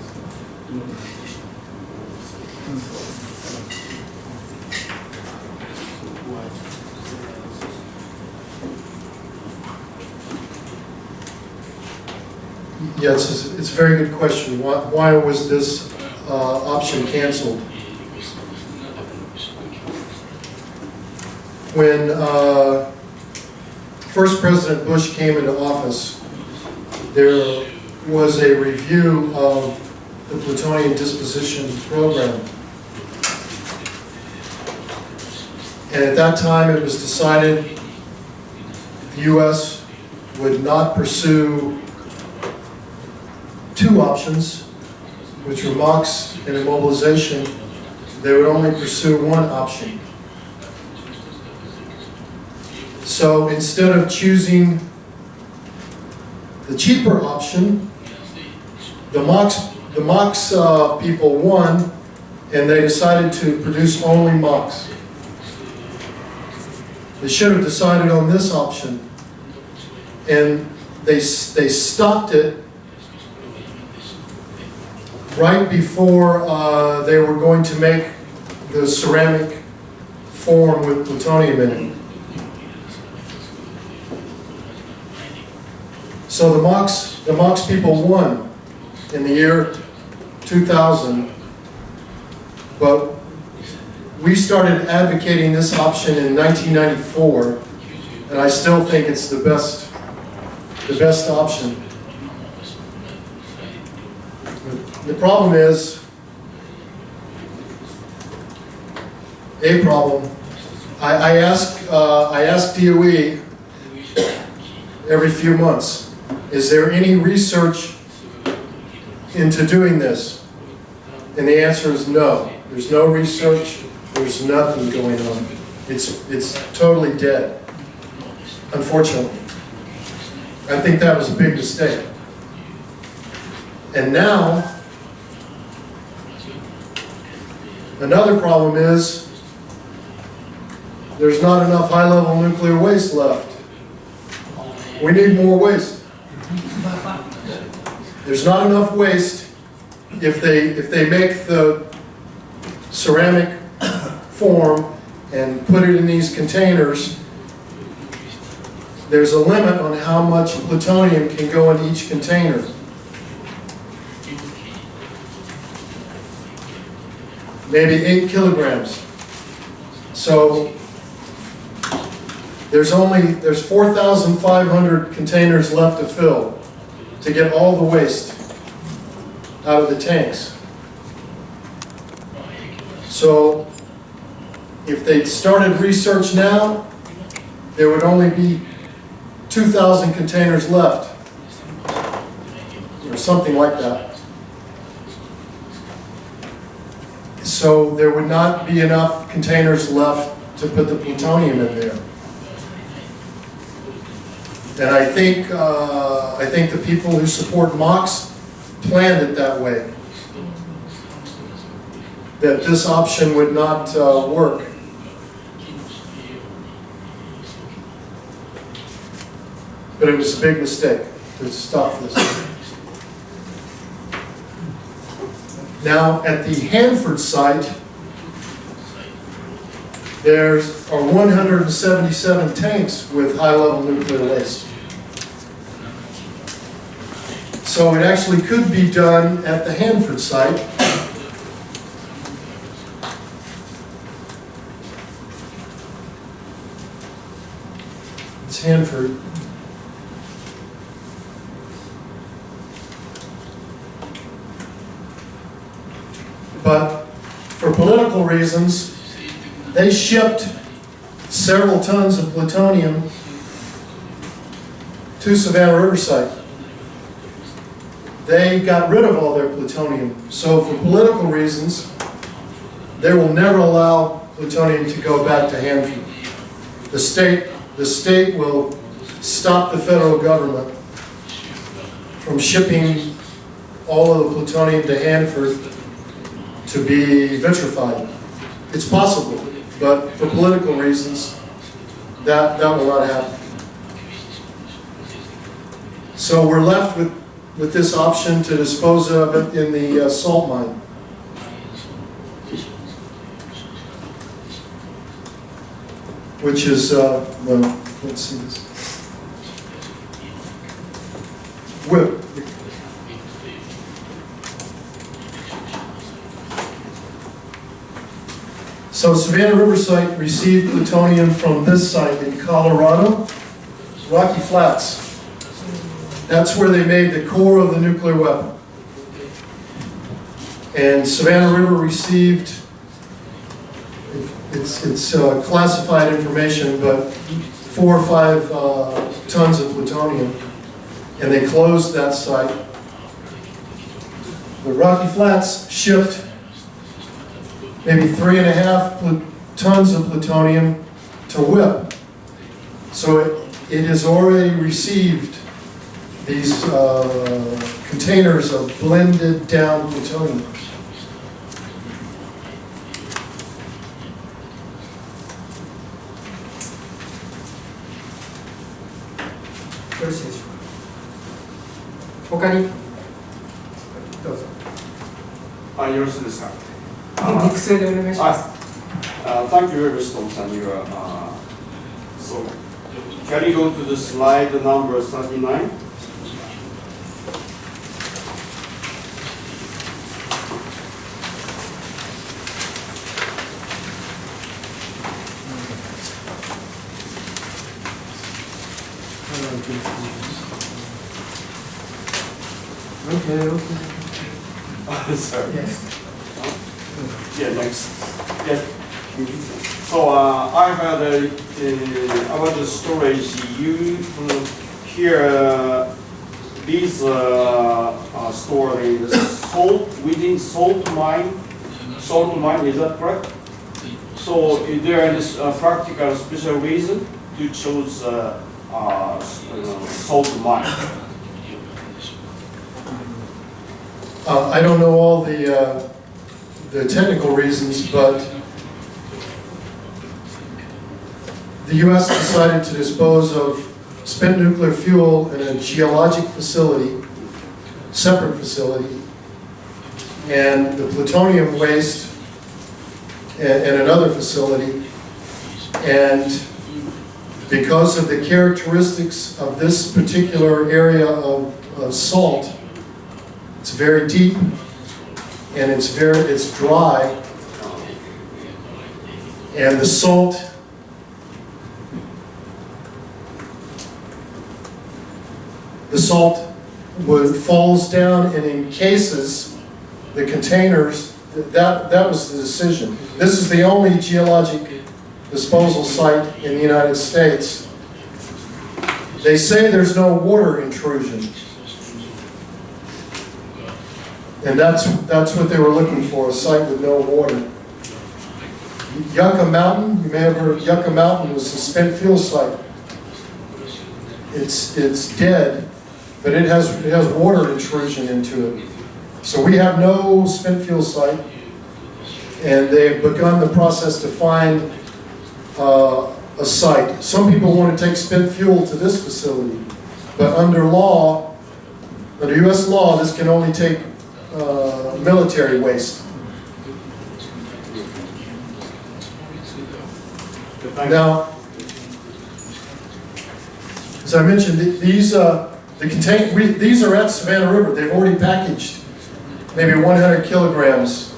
Speaker 2: Yes, it's a very good question. Why was this option canceled? When first President Bush came into office, there was a review of the plutonium disposition program. And at that time it was decided the U.S. would not pursue two options, which were MOX and immobilization. They would only pursue one option. So instead of choosing the cheaper option, the MOX people won, and they decided to produce only MOX. They should have decided on this option, and they stopped it right before they were going to make the ceramic form with plutonium in it. So the MOX people won in the year 2000, but we started advocating this option in 1994, and I still think it's the best option. The problem is, I ask DOE every few months, is there any research into doing this? And the answer is no. There's no research, there's nothing going on. It's totally dead, unfortunately. I think that was a big mistake. And now, another problem is there's not enough high-level nuclear waste left. We need more waste. There's not enough waste if they make the ceramic form and put it in these containers. There's a limit on how much plutonium can go in each container. Maybe 8 kilograms. So there's 4,500 containers left to fill to get all the waste out of the tanks. So if they started research now, there would only be 2,000 containers left, or something like that. So there would not be enough containers left to put the plutonium in there. And I think the people who support MOX planned it that way, that this option would not work. But it was a big mistake to stop this. Now, at the Hanford site, there are 177 tanks with high-level nuclear waste. So it actually could be done at the Hanford site. It's Hanford. But for political reasons, they shipped several tons of plutonium to Savannah River site. They got rid of all their plutonium. So for political reasons, they will never allow plutonium to go back to Hanford. The state will stop the federal government from shipping all of the plutonium to Hanford to be vitrified. It's possible, but for political reasons, that will not happen. So we're left with this option to dispose of it in the salt mine. Which is, well, let's see this. Whip. So Savannah River site received plutonium from this site in Colorado, Rocky Flats. That's where they made the core of the nuclear weapon. And Savannah River received, it's classified information, but 4 or 5 tons of plutonium. And they closed that site. The Rocky Flats shipped maybe 3.5 tons of plutonium to WIP. So it has already received these containers of blended down plutonium.
Speaker 1: 他にどうぞ。
Speaker 4: よろしいですか。
Speaker 1: 肉声でお願いします。
Speaker 4: Thank you very much, Tom San. So, can you go to the slide number 39?
Speaker 1: Okay.
Speaker 4: Sorry.
Speaker 1: Yes.
Speaker 4: Yeah, next. Yes. So I heard about the storage. You here these stored in the salt within salt mine. Salt mine, is that correct? So is there any practical special reason to choose salt mine?
Speaker 2: I don't know all the technical reasons, but the U.S. decided to dispose of spent nuclear fuel in a geologic facility, separate facility, and the plutonium waste in another facility. And because of the characteristics of this particular area of salt, it's very deep and it's dry, and the salt falls down and encases the containers. That was the decision. This is the only geologic disposal site in the United States. They say there's no water intrusion. And that's what they were looking for, a site with no water. Yucca Mountain, you may have heard of Yucca Mountain, was a spent fuel site. It's dead, but it has water intrusion into it. So we have no spent fuel site, and they've begun the process to find a site. Some people want to take spent fuel to this facility, but under U.S. law, this can only take military waste. Now, as I mentioned, these These are at Savannah River. They've already packaged maybe 100 kilograms.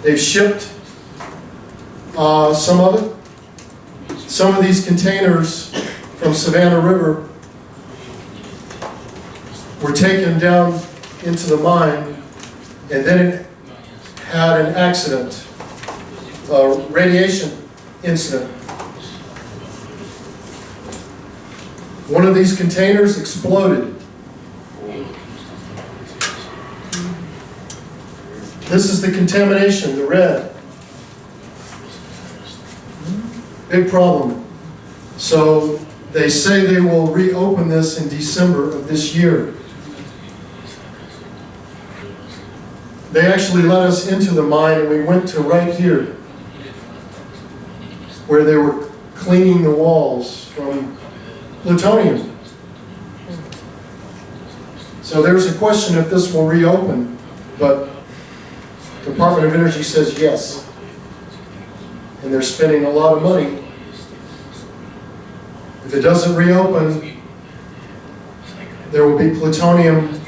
Speaker 2: They've shipped some of it. Some of these containers from Savannah River were taken down into the mine, and then it had an accident, a radiation incident. One of these containers exploded. This is the contamination, the red. Big problem. So they say they will reopen this in December of this year. They actually let us into the mine, and we went to right here where they were cleaning the walls from plutonium. So there's a question if this will reopen, but the Department of Energy says yes. And they're spending a lot of money. If it doesn't reopen, there will be plutonium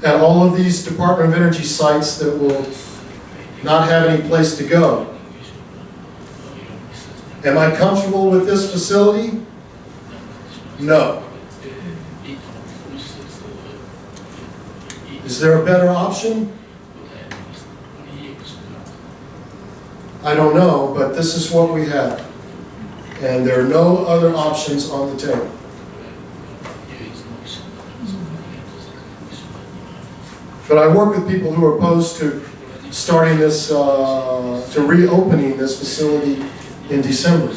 Speaker 2: at all of these Department of Energy sites that will not have any place to go. Am I comfortable with this facility? No. Is there a better option? I don't know, but this is what we have. And there are no other options on the table. But I work with people who are opposed to starting this, to reopening this facility in December.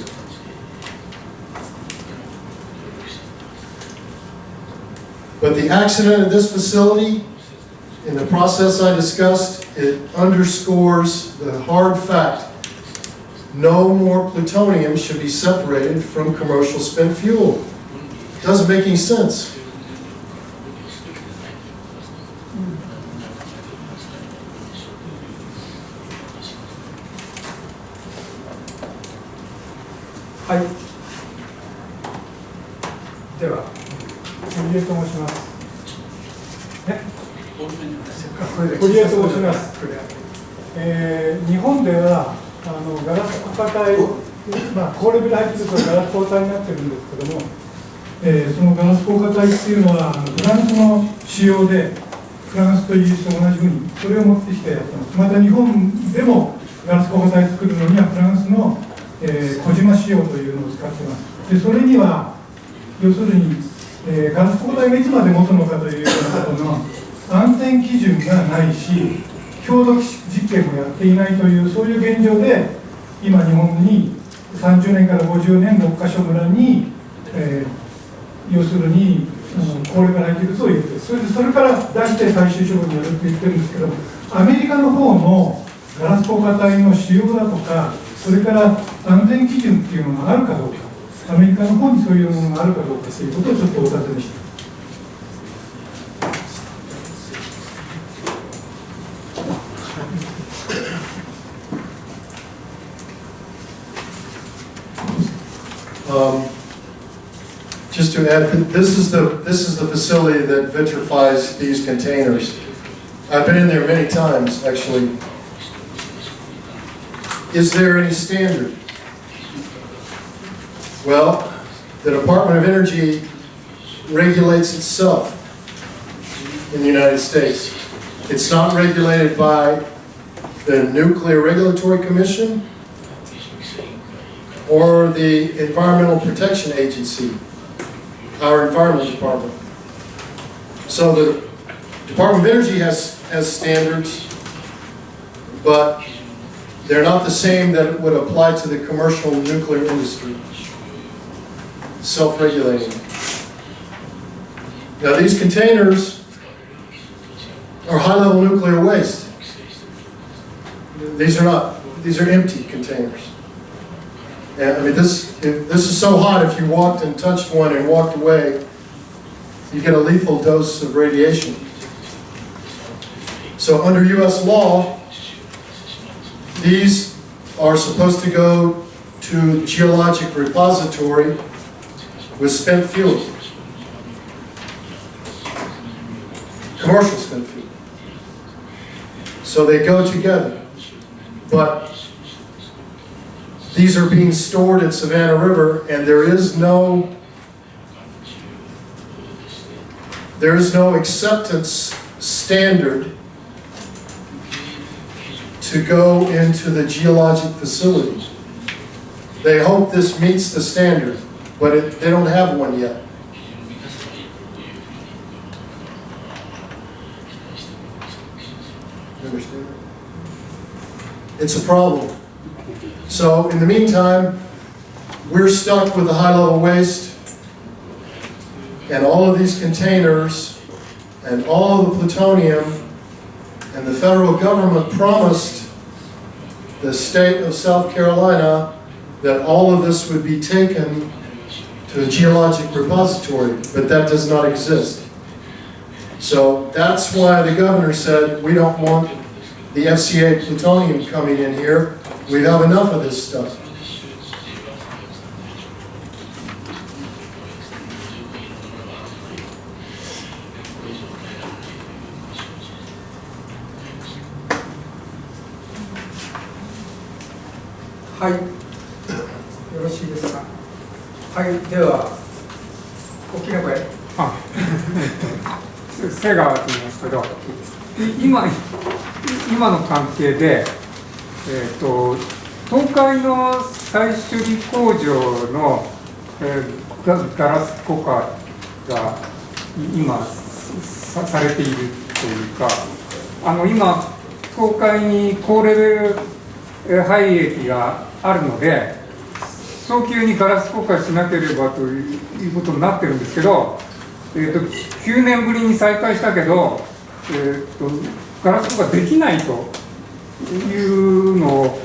Speaker 2: But the accident at this facility, in the process I discussed, it underscores the hard fact no more plutonium should be separated from commercial spent fuel. It doesn't make any sense.
Speaker 1: はい。では、
Speaker 3: 堀江と申します。
Speaker 1: 堀江と
Speaker 3: 申します。日本ではガラス固体、高レベル廃棄物はガラス固体になってるんですけども、そのガラス固体っていうのはフランスの仕様で、フランスとイギリスと同じふうにそれを持ってきてやってます。また日本でもガラス固体作るのにはフランスの小島仕様というのを使っています。でそれには要するに、ガラス固体がいつまで持つのかというようなことの安全基準がないし、強度実験もやっていないというそういう現状で今日本に30年から50年6カ所村に、要するに高レベル廃棄物を入れてそれから出して最終処分にやるって言ってるんですけど、アメリカの方のガラス固体の使用だとか、それから安全基準っていうのがあるかどうか、アメリカの方にそういうものがあるかどうかということをちょっとお尋ねして。
Speaker 2: Just to add, this is the facility that vitrifies these containers. I've been in there many times, actually. Is there any standard? Well, the Department of Energy regulates itself in the United States. It's not regulated by the Nuclear Regulatory Commission or the Environmental Protection Agency, our Environment Department. So the Department of Energy has standards, but they're not the same that would apply to the commercial nuclear industry. Self-regulating. Now these containers are high-level nuclear waste. These are not. These are empty containers. And I mean, this is so hot. If you walked and touched one and walked away, you get a lethal dose of radiation. So under U.S. law, these are supposed to go to geologic repository with spent fuel. commercial spent fuel. So they go together. But these are being stored at Savannah River, and there is no acceptance standard to go into the geologic facility. They hope this meets the standard, but they don't have one yet. You understand? It's a problem. So in the meantime, we're stuck with the high-level waste and all of these containers and all of the plutonium, and the federal government promised the state of South Carolina that all of this would be taken to a geologic repository, but that does not exist. So that's why the governor said, we don't want the FCA plutonium coming in here. We have enough of this stuff.
Speaker 1: はい、よろしいですか。はい、では、大きな声。
Speaker 5: 瀬川と言いますけど、今の関係で、東海の再処理工場の、ガラス固化が今されているというか、今、東海に高レベル廃液があるので、早急にガラス固化しなければということになってるんですけど、9年ぶりに再開したけど、ガラス固化できないというのを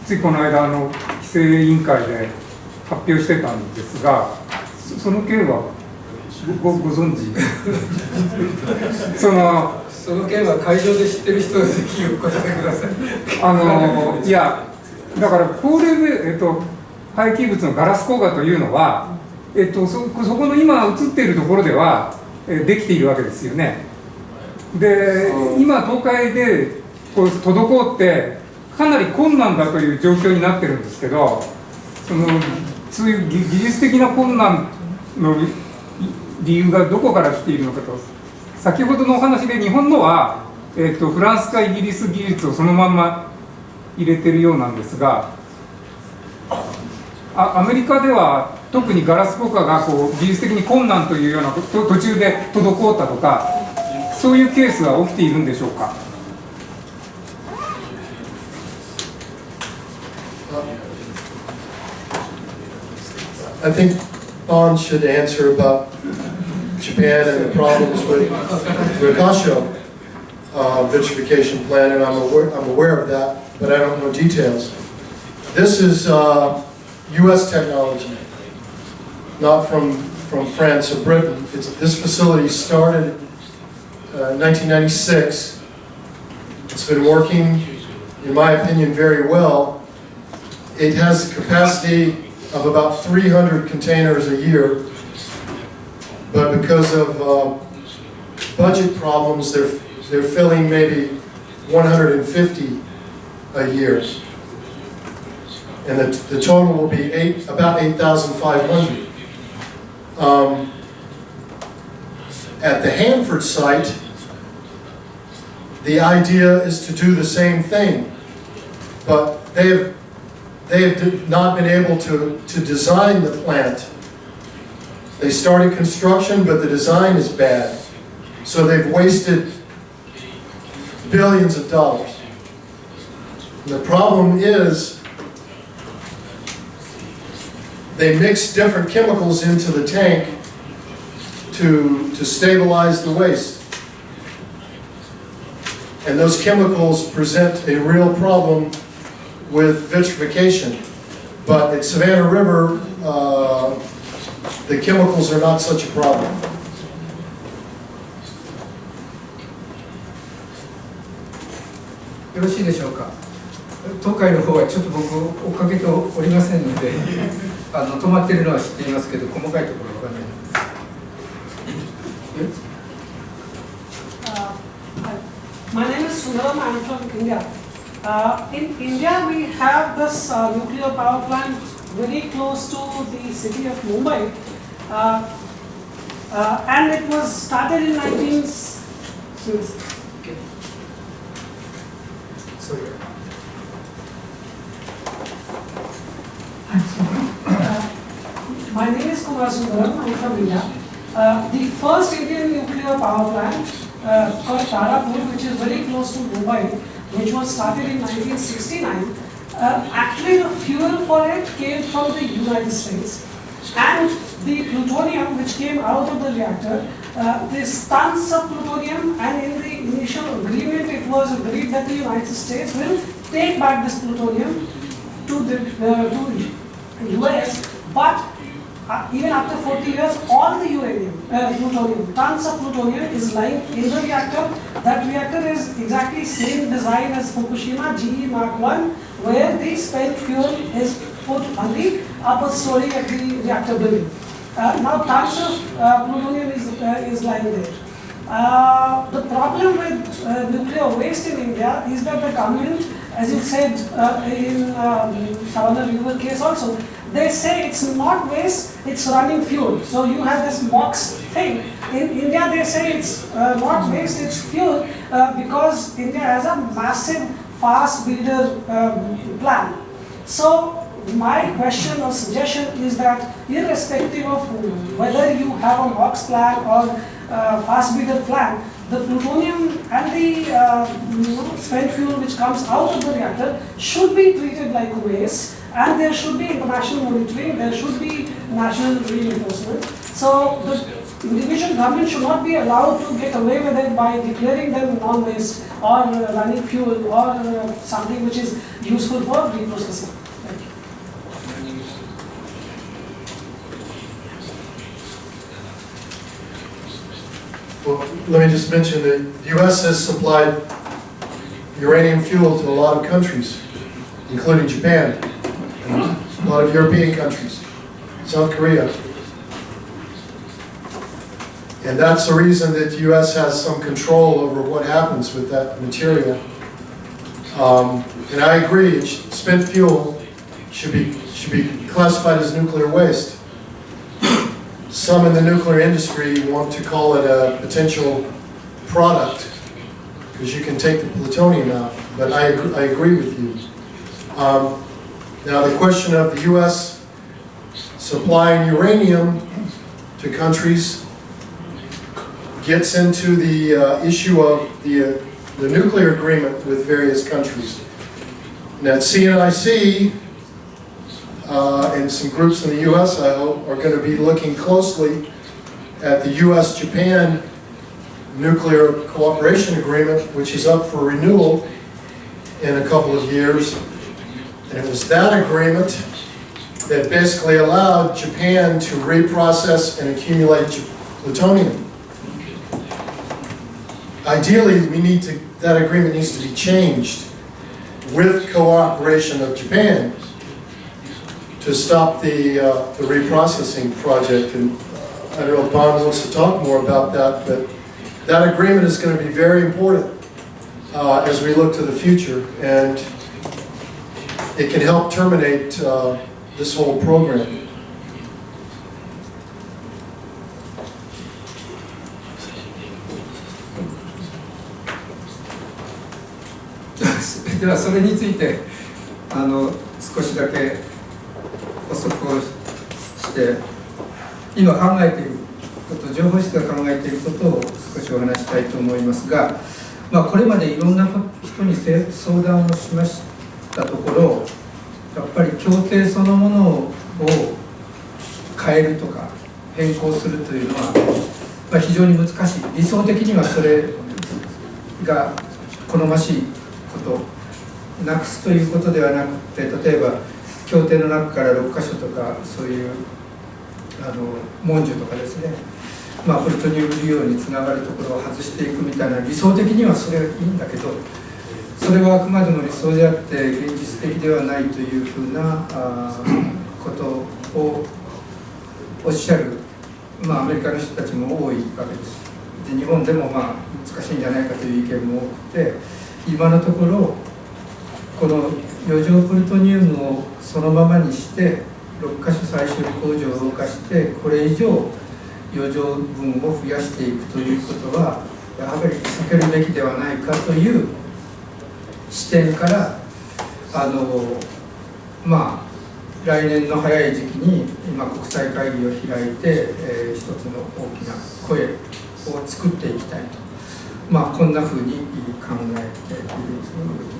Speaker 5: ついこの間規制委員会で発表してたんですが、その件はご存知その
Speaker 1: 件は会場で知ってる人でぜひお答えください。
Speaker 5: いやだから高レベル、廃棄物のガラス固化というのは、そこの今映っているところでは、できているわけですよね。で今東海でこう滞ってかなり困難だという状況になってるんですけど、そういう技術的な困難の理由がどこから来ているのかと、先ほどのお話で日本のは、フランスかイギリス技術をそのまんま入れてるようなんですが、アメリカでは特にガラス固化がこう技術的に困難というような途中で滞ったとか、そういうケースは起きているんでしょうか。
Speaker 2: I think Bon should answer about Japan and the problems with Rakasho vitrification plant, and I'm aware of that, but I don't know details. This is U.S. technology, not from France or Britain. This facility started in 1996. It's been working, in my opinion, very well. It has a capacity of about 300 containers a year, but because of budget problems, they're filling maybe 150 a year. And the total will be about 8,500. At the Hanford site, the idea is to do the same thing, but they have not been able to design the plant. They started construction, but the design is bad. So they've wasted billions of dollars. And the problem is they mix different chemicals into the tank to stabilize the waste. And those chemicals present a real problem with vitrification. But at Savannah River, the chemicals are not such a problem.
Speaker 1: よろしいでしょうか。東海の方はちょっと僕追っかけておりませんので止まっているのは知っていますけど、細かいところは分からないです。
Speaker 6: is Sundaram. I am from India. In India, we have this nuclear power plant very close to the city of Mumbai, and it was started in 19. My name is Kumar Sundaram. I am from India. The first Indian nuclear power plant called Tarapur, which is very close to Mumbai, which was started in 1969. Actually, the fuel for it came from the United States, and the plutonium which came out of the reactor, this tons of plutonium, and in the initial agreement, it was agreed that the United States will take back this plutonium to the US, but even after 40 years, all the plutonium, tons of plutonium is lying in the reactor. That reactor is exactly same design as Fukushima GE Mark 1, where the spent fuel is put on the upper story of the reactor building. Now tons of plutonium is lying there. The problem with nuclear waste in India is that the government, as you said in Savanna River case also, they say it's not waste, it's running fuel. So you have this MOX thing. In India, they say it's not waste, it's fuel because India has a massive fast breeder plan. So my question or suggestion is that irrespective of whether you have a MOX plan or fast breeder plan, the plutonium and the spent fuel which comes out of the reactor should be treated like waste, and there should be international monitoring, there should be national reinforcement. So the individual government should not be allowed to get away with it by declaring them non-waste or running fuel or something which is useful for reprocessing. Thank you.
Speaker 2: Well, let me just mention that the U.S. has supplied uranium fuel to a lot of countries, including Japan, and a lot of European countries, South Korea. And that's the reason that the U.S. has some control over what happens with that material. And I agree, spent fuel should be classified as nuclear waste. Some in the nuclear industry want to call it a potential product because you can take the plutonium out, but I agree with you. Now the question of the U.S. supplying uranium to countries gets into the issue of the nuclear agreement with various countries. Now CNIC and some groups in the U.S., I hope, are going to be looking closely at the U.S.-Japan nuclear cooperation agreement, which is up for renewal in a couple of years. And it was that agreement that basically allowed Japan to reprocess and accumulate plutonium. Ideally, that agreement needs to be changed with cooperation of Japan to stop the reprocessing project. And I don't know if Bob wants to talk more about that, but that agreement is going to be very important as we look to the future, and it can help terminate this whole program.
Speaker 5: ではそれについて少しだけ補足をして今考えていること情報室が考えていることを少しお話したいと思いますが、これまでいろんな人に相談をしましたところやっぱり協定そのものを変えるとか変更するというのは非常に難しい。理想的にはそれが好ましいことなくすということではなくて、例えば協定の中から6カ所とかそういう文書とかですね、プルトニウム利用につながるところを外していくみたいな理想的にはそれはいいんだけど、それはあくまでも理想であって現実的ではないというふうなことをおっしゃる、アメリカの人たちも多いわけです。で日本でも難しいんじゃないかという意見も多くて、
Speaker 1: 今のところこの余剰プルトニウムをそのままにして6カ所再処理工場を動かしてこれ以上余剰分を増やしていくということはやはり避けるべきではないかという視点から来年の早い時期に今国際会議を開いて、一つの大きな声を作っていきたいと、こんなふうに考えている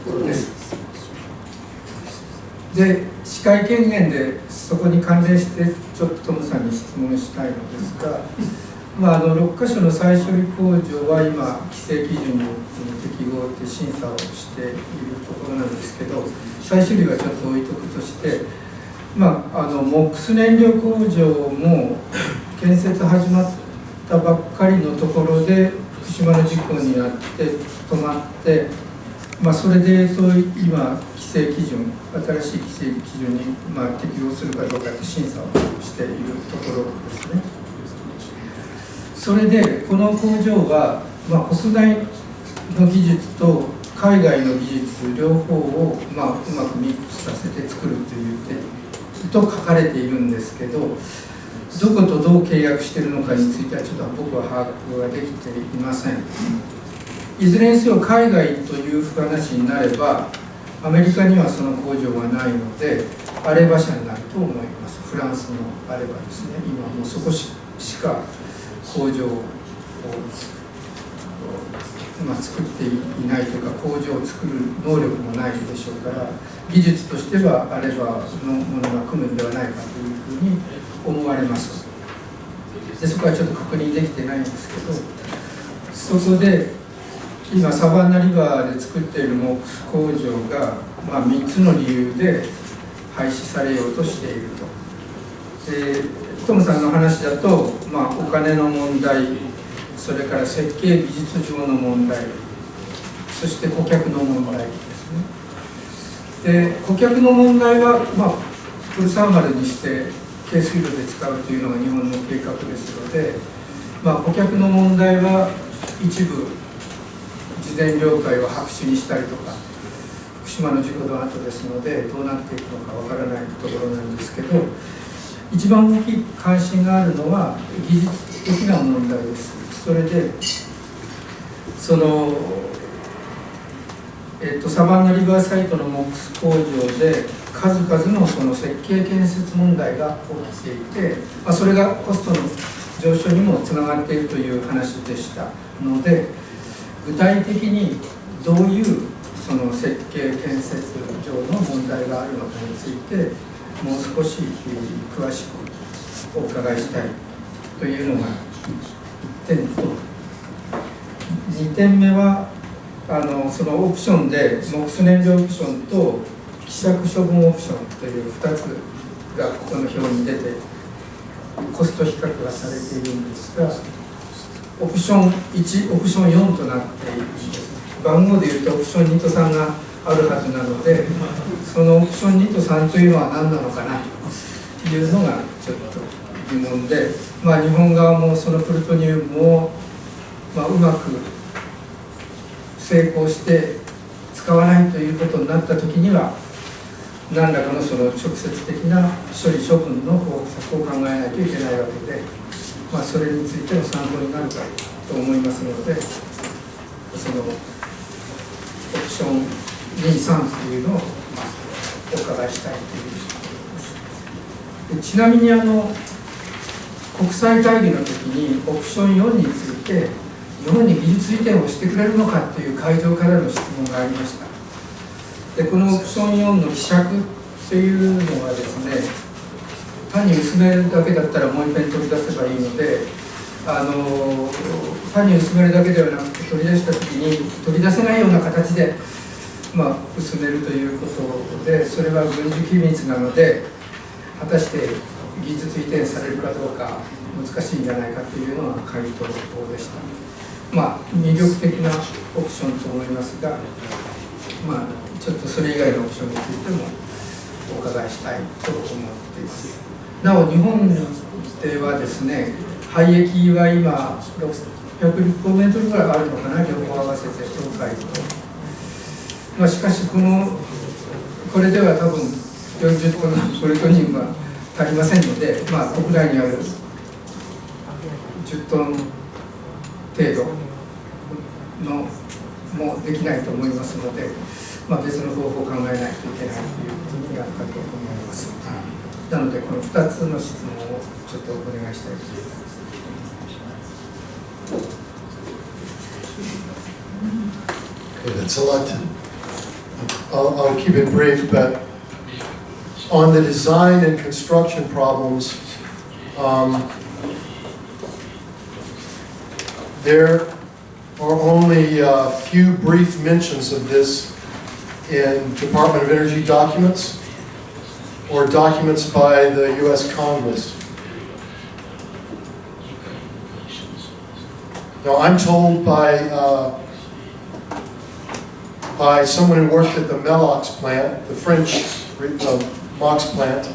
Speaker 1: ところです。で、司会権限でそこに関連してちょっとトムさんに質問したいのですが、6カ所の再処理工場は今規制基準に適合って審査をしているところなんですけど、再処理はちょっと置いとくとして、MOX 燃料工場も建設始まったばっかりのところで福島の事故にあって止まって、それで今規制基準、新しい規制基準に適合するかどうかって審査をしているところですね。それでこの工場は、国内の技術と海外の技術両方をうまくミックスさせて作るというと書かれているんですけど、どことどう契約しているのかについてはちょっと僕は把握ができていません。いずれにせよ海外という話になればアメリカにはその工場がないのでアレバ社になると思います。フランスのアレバですね。今もうそこしか工場を作っていないというか工場を作る能力もないでしょうから、技術としてはアレバのものが組むんではないかというふうに思われます。でそこはちょっと確認できてないんですけど、そこで今サバンナリバーで作っているMOX工場が、3つの理由で廃止されようとしていると。でトムさんの話だと、お金の問題、それから設計技術上の問題、そして顧客の問題ですね。で顧客の問題は、フルサーマルにして軽水炉で使うというのが日本の計画ですので、顧客の問題は一部事前了解を白紙にしたりとか、福島の事故の後ですのでどうなっていくのかわからないところなんですけど、一番大きい関心があるのは技術的な問題です。それでサバンナリバーサイトのMOX工場で数々のその設計建設問題が起きていて、それがコストの上昇にもつながっているという話でしたので、具体的にどういうその設計建設上の問題があるのかについてもう少し詳しくお伺いしたいというのが1点と、2点目はそのオプションでMOX燃料オプションと希釈処分オプションという2つがここの表に出てコスト比較がされているんですが、オプション1、オプション4となっているんです。番号でいうとオプション2と3があるはずなので、そのオプション2と3というのは何なのかなというのがちょっと疑問で、日本側もそのプルトニウムを、うまく成功して使わないということになったときには何らかのその直接的な処理処分の方策を考えないといけないわけで、それについての参考になるかと思いますので、そのオプション2、3というのをお伺いしたいということです。ちなみに国際会議の時にオプション4について日本に技術移転をしてくれるのかという会場からの質問がありました。でこのオプション4の希釈というのはですね、単に薄めるだけだったらもう一遍取り出せばいいので、単に薄めるだけではなくて取り出した時に取り出せないような形で、薄めるということで、それは軍事機密なので果たして技術移転されるかどうか難しいんじゃないかというのが回答でした。魅力的なオプションと思いますが、ちょっとそれ以外のオプションについてもお伺いしたいと思っています。なお日本ではですね、廃液は今600立方メートルぐらいあるのかな、両方合わせて東海と。しかしこれでは多分40トンのプルトニウムは足りませんので、国内にある10トン程度のもできないと思いますので、別の方法を考えないといけないということになるかと思います。なのでこの2つの質問をちょっとお願いしたいと思います。
Speaker 2: That's a lot. I'll keep it brief, but on the design and construction problems, there are only a few brief mentions of this in Department of Energy documents or documents by the U.S. Congress. Now, I'm told by someone who worked at the Melox plant, the French MOX plant,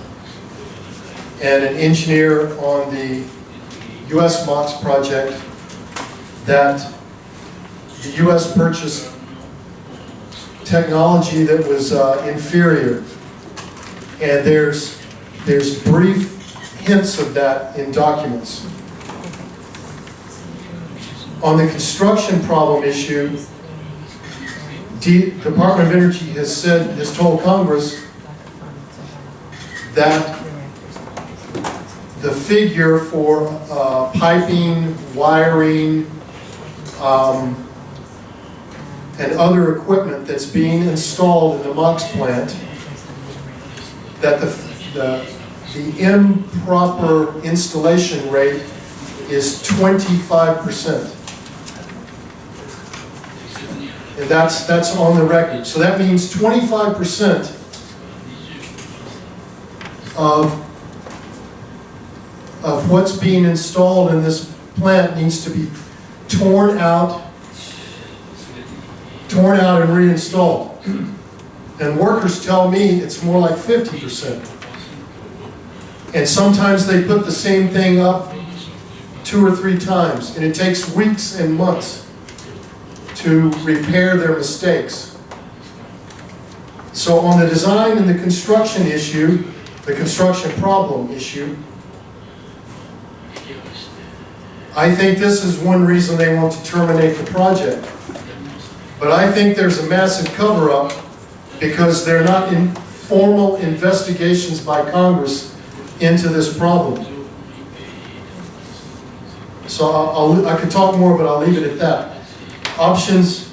Speaker 2: and an engineer on the U.S. MOX project, that the U.S. purchased technology that was inferior. And there's brief hints of that in documents. On the construction problem issue, Department of Energy has told Congress that the figure for piping, wiring, and other equipment that's being installed in the MOX plant, that the improper installation rate is 25%. And that's on the record. So that means 25% of what's being installed in this plant needs to be torn out and reinstalled. And workers tell me it's more like 50%. And sometimes they put the same thing up 2 or 3 times, and it takes weeks and months to repair their mistakes. So on the design and the construction issue, the construction problem issue, I think this is one reason they want to terminate the project. But I think there's a massive cover-up because there are not formal investigations by Congress into this problem. So I could talk more, but I'll leave it at that. Options,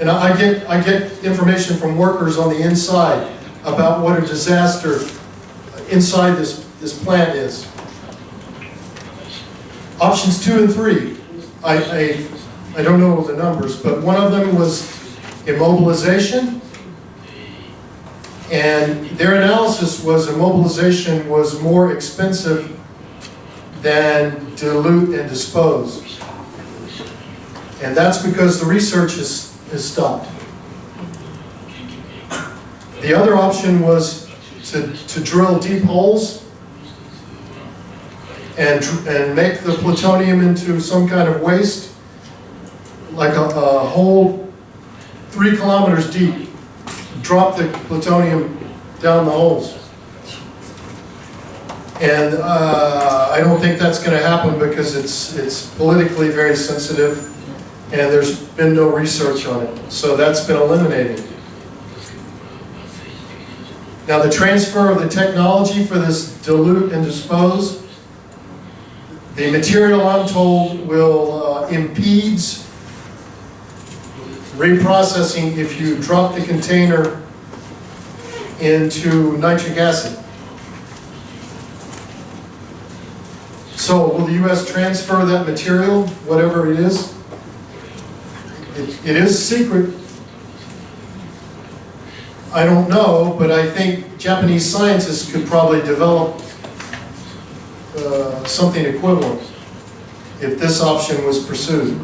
Speaker 2: and I get information from workers on the inside about what a disaster inside this plant is. Options 2 and 3, I don't know the numbers, but one of them was immobilization, and their analysis was immobilization was more expensive than dilute and dispose. And that's because the research is stopped. The other option was to drill deep holes and make the plutonium into some kind of waste, like a hole 3 kilometers deep. Drop the plutonium down the holes. And I don't think that's going to happen because it's politically very sensitive. And there's been no research on it. So that's been eliminated. Now the transfer of the technology for this dilute and dispose, the material I'm told will impedes reprocessing if you drop the container into nitric acid. So will the U.S. transfer that material, whatever it is? It is secret. I don't know, but I think Japanese scientists could probably develop something equivalent if this option was pursued.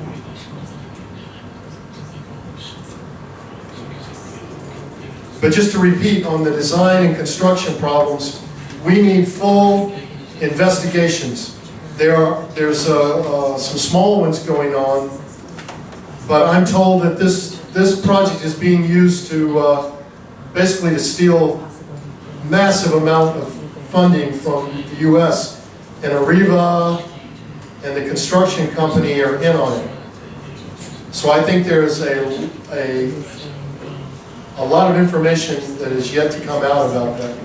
Speaker 2: But just to repeat, on the design and construction problems, we need full investigations. There's some small ones going on, but I'm told that this this project is being used to basically to steal massive amount of funding from the U.S. and Arriva and the construction company are in on it. So I think there's a lot of information that is yet to come out about that.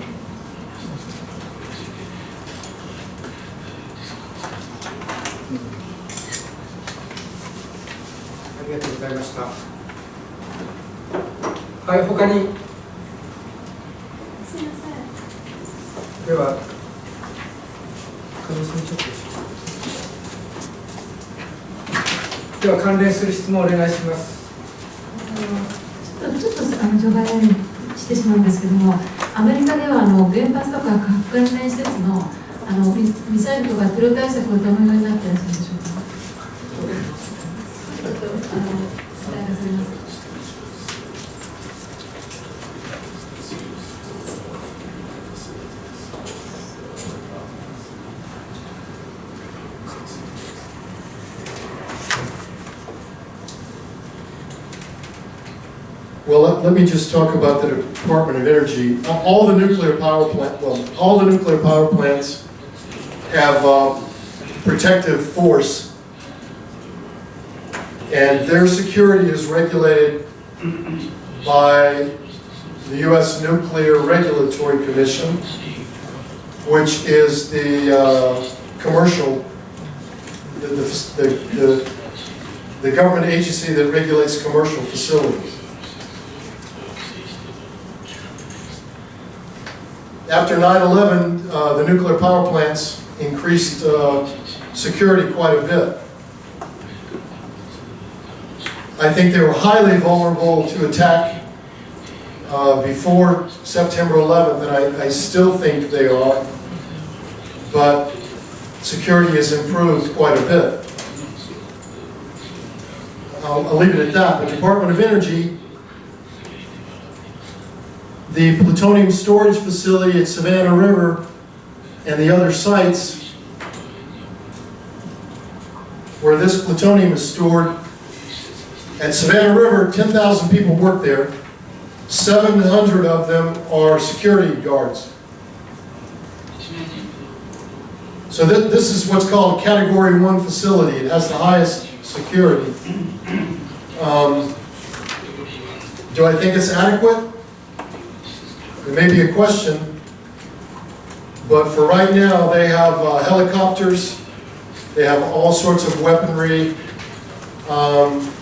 Speaker 1: ありがとうございました。はい、他に。では、では関連する質問をお願いします。
Speaker 7: ちょっと除外してしまうんですけども、アメリカでは原発とか核関連施設のミサイルとかテロ対策をどのようになっていらっしゃるんでしょうか。ちょっとお願いされます。
Speaker 2: Well, let me just talk about the Department of Energy. All the nuclear power plants have protective force, and their security is regulated by the U.S. Nuclear Regulatory Commission, which is the commercial, the government agency that regulates commercial facilities. After 9/11, the nuclear power plants increased security quite a bit. I think they were highly vulnerable to attack before September 11th, and I still think they are, but security has improved quite a bit. I'll leave it at that. The Department of Energy, the plutonium storage facility at Savannah River and the other sites where this plutonium is stored, at Savannah River, 10,000 people work there. 700 of them are security guards. So this is what's called a Category 1 facility. It has the highest security. Do I think it's adequate? There may be a question, but for right now they have helicopters, they have all sorts of weaponry,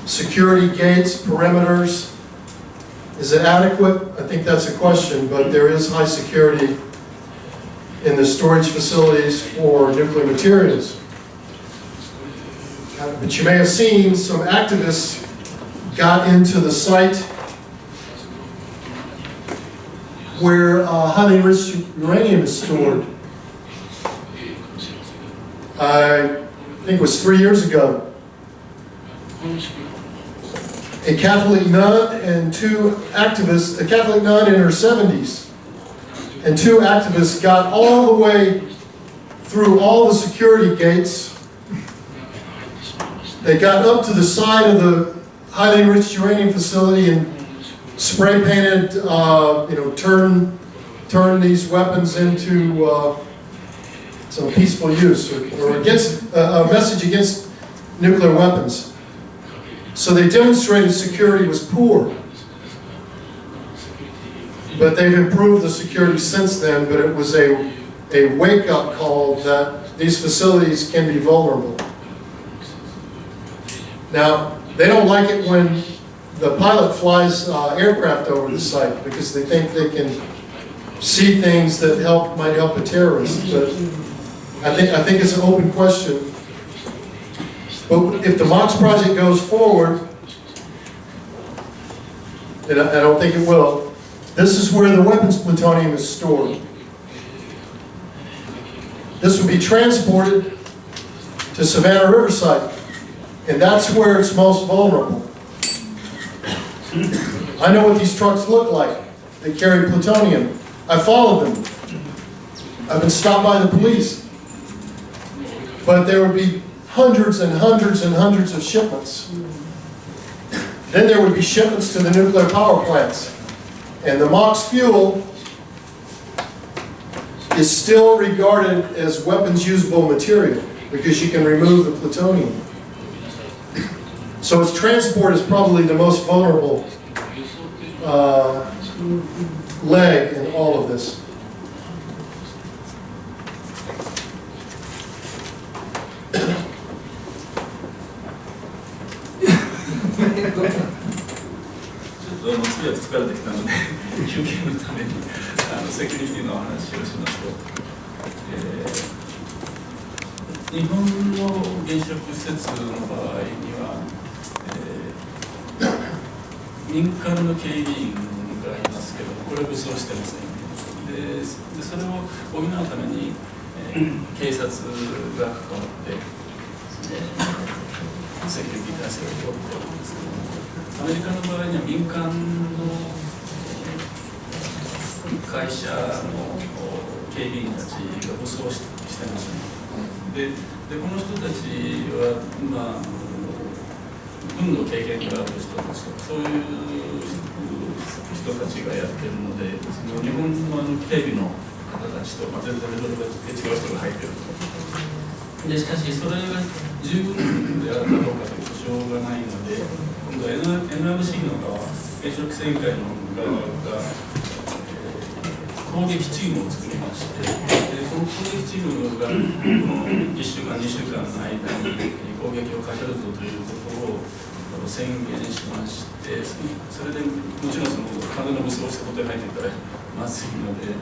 Speaker 2: security gates, perimeters. Is it adequate? I think that's a question, but there is high security in the storage facilities for nuclear materials. But you may have seen some activists got into the site where highly enriched uranium is stored. I think it was 3 years ago. A Catholic nun and two activists, a Catholic nun in her 70s, and two activists got all the way through all the security gates. They got up to the side of the highly enriched uranium facility and spray painted, turn these weapons into some peaceful use, or against a message against nuclear weapons. So they demonstrated security was poor, but they've improved the security since then. But it was a wake-up call that these facilities can be vulnerable. Now, they don't like it when the pilot flies aircraft over the site because they think they can see things that might help a terrorist. But I think it's an open question. But if the MOX project goes forward, and I don't think it will, this is where the weapons plutonium is stored. This will be transported to Savannah River site, and that's where it's most vulnerable. I know what these trucks look like. They carry plutonium. I followed them. I've been stopped by the police. But there would be hundreds and hundreds and hundreds of shipments Then there would be shipments to the nuclear power plants. And the MOX fuel is still regarded as weapons usable material because you can remove the plutonium. So its transport is probably the most vulnerable leg in all of this.
Speaker 8: 通訳疲れてきたので休憩のためにセキュリティの話をしますと、日本の原子力施設の場合には、民間の警備員がいますけどこれは武装してません。でそれを補うために、警察が関わって、セキュリティ体制を取っているんですけども、アメリカの場合には民間の会社の警備員たちが武装してますね。でこの人たちは、軍の経験がある人たちとかそういう人たちがやってるので、その日本の警備の方たちと全然レベルが違う人が入ってると。でしかしそれが十分であるかどうかという保証がないので、今度は NRC の側、原子力規制委員会の側が、攻撃チームを作りまして、この攻撃チームがこの1週間、2週間の間に攻撃をかけるぞということを宣言しまして、それでもちろんその風の武装したことに入っていたらまずいので、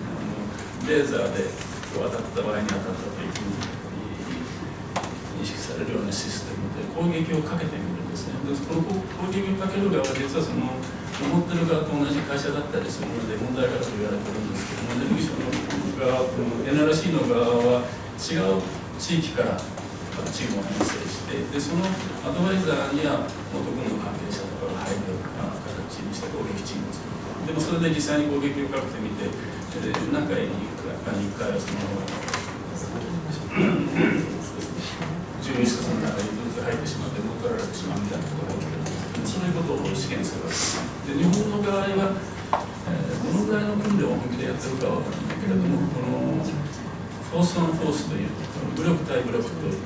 Speaker 8: レーザーで当たった場合に当たったというふうに認識されるようなシステムで攻撃をかけてみるんですね。でこの攻撃をかける側は実はその守ってる側と同じ会社だったりするので問題があると言われてるんですけども、エネルギー省の側、NRC の側は違う地域からチームを編成して、でそのアドバイザーには元軍の関係者とかが入るような形にして攻撃チームを作る。でもそれで実際に攻撃をかけてみて、何回に1回はその重要施設の中にずっと入ってしまって乗っ取られてしまうみたいなことが起きてるんですけど、そういうことを試験するわけです。で日本の場合は、どのぐらいの訓練を本気でやってるかは分からないけれども、このフォース・オン・フォースという武力対武力という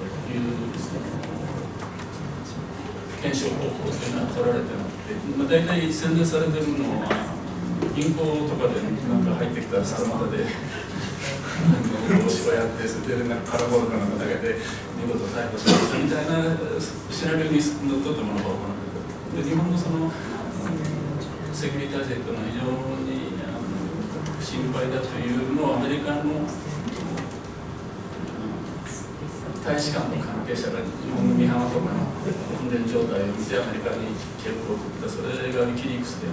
Speaker 8: 検証方法というのは取られてなくて、大体宣伝されているのは銀行とかでなんか入ってきたらさまたでお芝居やって、それでなんかカラボールかなんか投げて見事逮捕しましたみたいなシナリオにのっとったものが行われている。で日本のそのセキュリティ体制というのは非常に心配だというのをアメリカの大使館の関係者が日本の美浜とかの訓練状態を見てアメリカに警告を送った、それがウィキリークスで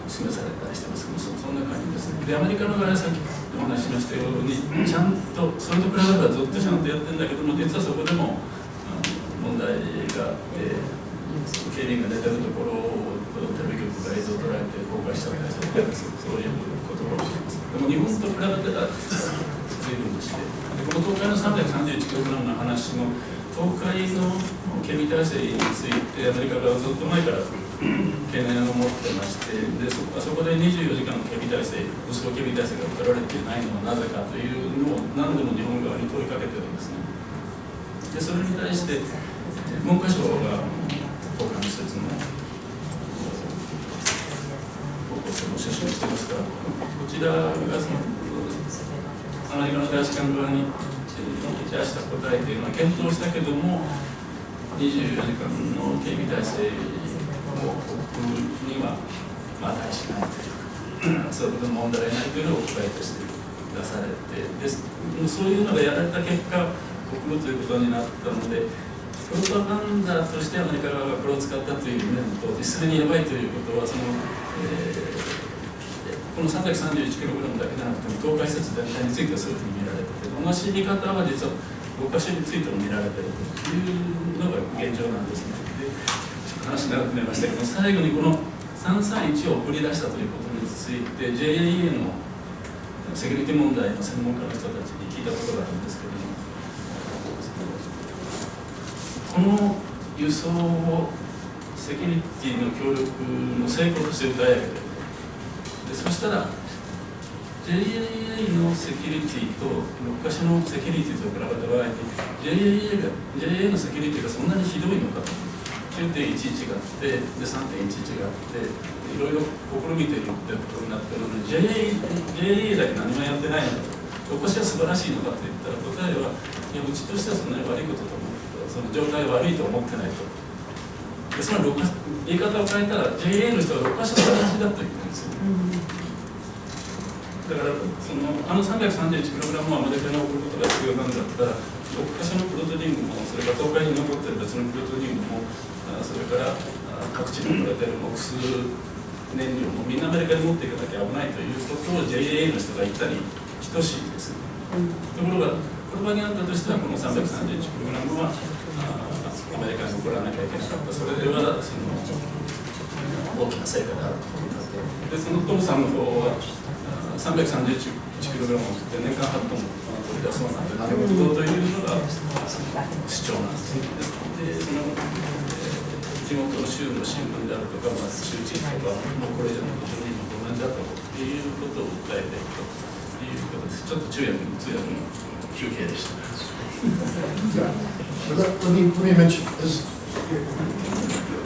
Speaker 8: 示されたりしてますけど、そんな感じですね。でアメリカの場合はさっきお話ししましたようにちゃんとそれと比べればずっとちゃんとやってるんだけども、実はそこでも問題があって、警備員が出てるところをテレビ局が映像を捉えて公開しちゃったりとか、そういうことが起きてます。でも日本と比べたら随分として、この東海の 331kg の話も東海の警備体制についてアメリカがずっと前から懸念を持ってまして、でそこで24時間の警備体制、武装警備体制が取られていないのはなぜかというのを何度も日本側に問いかけてるんですね。でそれに対して文科省が東海の施設の方向性を収集してますから、こちらがそのアメリカの大使館側に出した答えというのは検討したけども、24時間の警備体制を置くには値しないというか、そういうことに問題ないというのを答えとして出されて、でそういうのがやられた結果、送るということになったので、プロパガンダとしてアメリカ側がこれを使ったという面と、実際にやばいということは、この 331kg だけじゃなくても、東海施設全体についてはそういうふうに見られていて、同じ見方は実は5カ所についても見られているというのが現状なんですね。で話長くなりましたけど、最後にこの331を送り出したということについて JAA のセキュリティ問題の専門家の人たちに聞いたことがあるんですけれども、この輸送をセキュリティの協力の成功として歌い上げて、でそしたら JAA のセキュリティと6カ所のセキュリティと比べた場合に JAA のセキュリティがそんなにひどいのかと。9.11 があって、で 3.11 があって、いろいろ試みているってことになっているので JAA だけ何もやってないのかと、6カ所は素晴らしいのかといったら答えは、いやうちとしてはそんなに悪いことと思って、その状態悪いと思ってないと。でその言い方を変えたら JA の人は6カ所の話だと言ってるんですよ。だから331kg もアメリカに送ることが必要なんだったら、6カ所のプロトニウムも、それから東海に残っている別のプロトニウムも、それから各地に売られている木数燃料もみんなアメリカに持っていかなきゃ危ないということを JA の人が言ったり等しいです。ところがプロパガンダとしてはこの 331kg はアメリカに送らなきゃいけなかった。それではその大きな成果であると。でそのトムさんの方は 331kg を送って年間8トン取り出そうなんてなるほどというのが主張なんですね。でその地元の州の新聞であるとか、州知事とかもうこれ以上のことにもごめんだということを訴えていくということです。ちょっと通訳の休憩でした。
Speaker 2: Let me mention this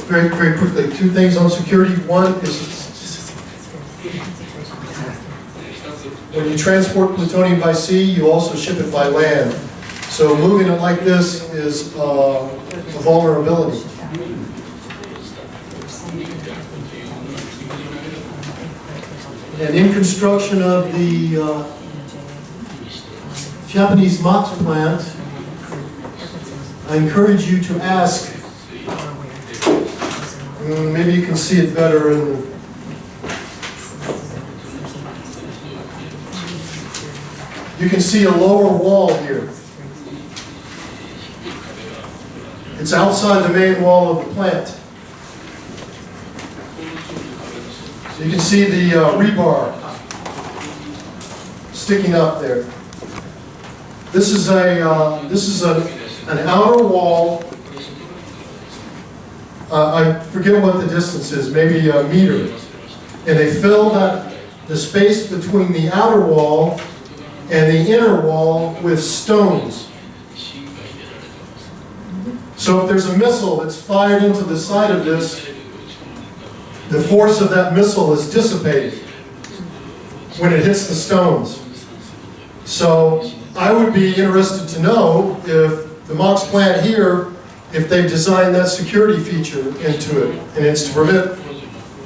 Speaker 2: very quickly. Two things on security. One is when you transport plutonium by sea, you also ship it by land. So moving it like this is a vulnerability. And in construction of the Japanese MOX plant, I encourage you to ask, maybe you can see it better in you can see a lower wall here. It's outside the main wall of the plant. So you can see the rebar sticking up there. This is an outer wall. I forget what the distance is, maybe a meter. And they fill the space between the outer wall and the inner wall with stones. So if there's a missile that's fired into the side of this, the force of that missile is dissipated when it hits the stones. So I would be interested to know if the MOX plant here, if they've designed that security feature into it, and it's to prevent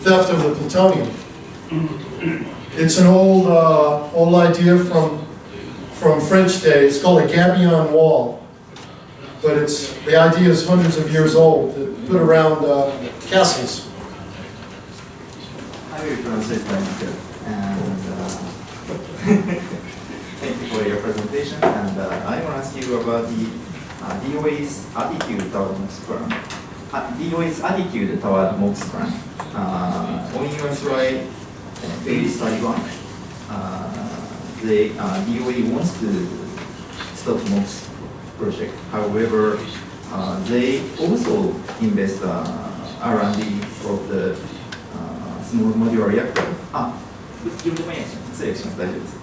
Speaker 2: theft of the plutonium. It's an old idea from French days. It's called a gabion wall, but the idea is hundreds of years old. To put around castles.
Speaker 9: I will translate by myself. And thank you for your presentation. And I want to ask you about the DOA's attitude toward MOX plan. DOA's attitude toward MOX plan. On your slide, page 31, the DOA wants to stop MOX project. However, they also invest R&D of the small modular reactor. 自分で翻訳します。失礼します。大丈夫です。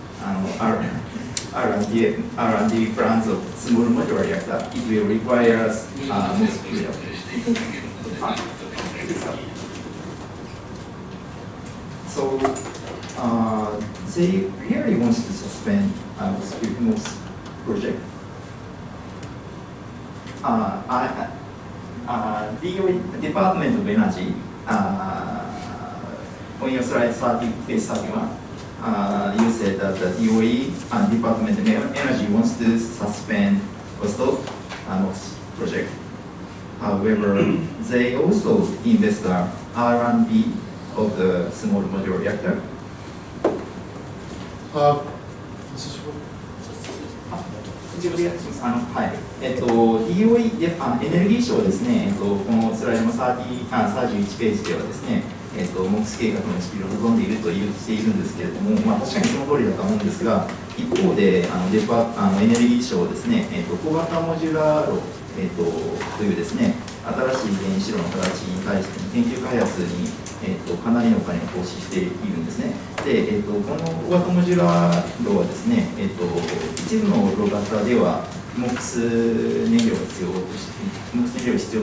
Speaker 9: R&D plans of small modular reactor. It will require MOX project. So they really want to suspend MOX project. DOE Department of Energy, on your slide 30, page 31, you said that the DOE Department of Energy wants to suspend or stop MOX project. However, they also invest R&D of the small modular reactor.
Speaker 2: This is what
Speaker 9: 自分でやってます。はい。DOE でエネルギー省ですね。このスライドの31ページではですね、MOX 計画の仕切りを望んでいると言っているんですけれども、確かにその通りだと思うんですが、一方でエネルギー省ですね、小型モジュラー炉、というですね、新しい原子炉の形に対しての研究開発に、かなりのお金を投資しているんですね。で、この大型モジュラー炉はですね、一部の炉型ではMOX 燃料を必要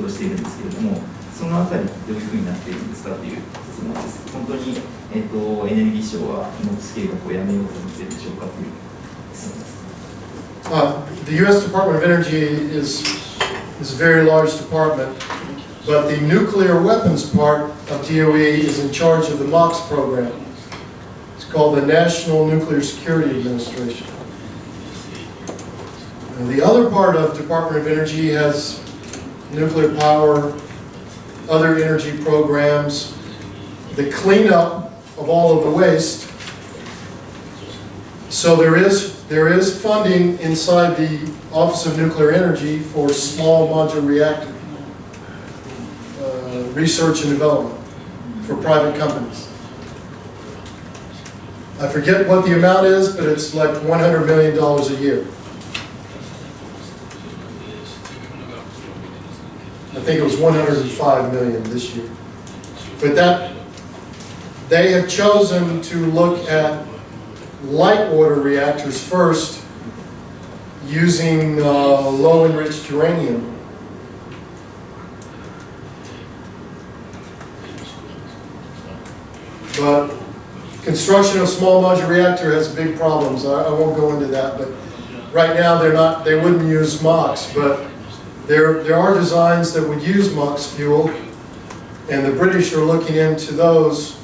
Speaker 9: としているんですけれども、そのあたりどういうふうになっているんですかという質問です。本当に、エネルギー省は MOX 計画をやめようと思っているでしょうかという質問です。
Speaker 2: The U.S. Department of Energy is a very large department, but the nuclear weapons part of DOE is in charge of the MOX program. It's called the National Nuclear Security Administration. And the other part of Department of Energy has nuclear power, other energy programs, the cleanup of all of the waste. So there is funding inside the Office of Nuclear Energy for small modular reactor research and development for private companies. I forget what the amount is, but it's like $100 million a year. I think it was 105 million this year. But that, they have chosen to look at light water reactors first using low enriched uranium. But construction of small modular reactor has big problems. I won't go into that, but right now they wouldn't use MOX, but there are designs that would use MOX fuel, and the British are looking into those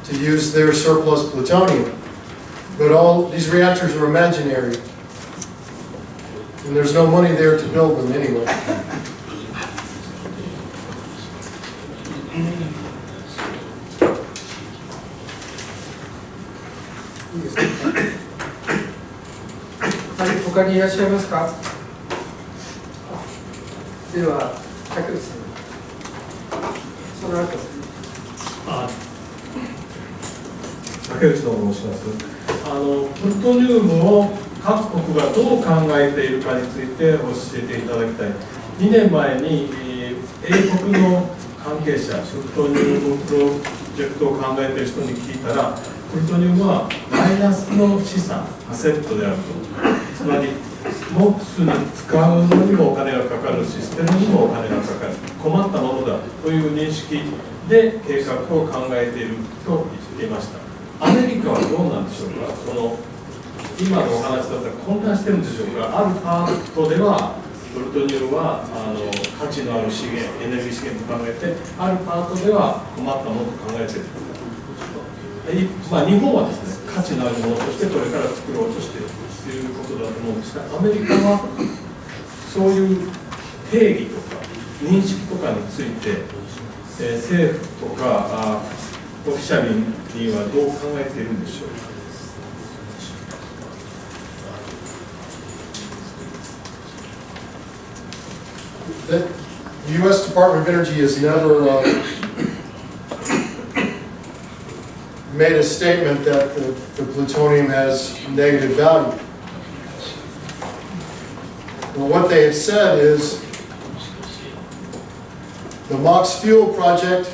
Speaker 2: to use their surplus plutonium. But all these reactors are imaginary, and there's no money there to build them anyway.
Speaker 1: いいですか。はい、他にいらっしゃいますか。では、竹内さん。その後。
Speaker 10: 竹内と申します。プルトニウムを各国がどう考えているかについて教えていただきたい。2年前に、英国の関係者、プルトニウムプロジェクトを考えている人に聞いたら、プルトニウムはマイナスの資産、アセットであると。つまり、MOX に使うのにもお金がかかるし、捨てるにもお金がかかる。困ったものだという認識で計画を考えていると言っていました。アメリカはどうなんでしょうか。今のお話だったら混乱してるんでしょうか。あるパートではプルトニウムは価値のある資源、エネルギー資源と考えて、あるパートでは困ったものと考えている。日本はですね、価値のあるものとしてこれから作ろうとしているということだと思うんですが、アメリカはそういう定義とか認識とかについて、政府とかオフィシャルにはどう考えているんでしょうか。
Speaker 2: The U.S. Department of Energy has never made a statement that the plutonium has negative value. Well, what they have said is the MOX fuel project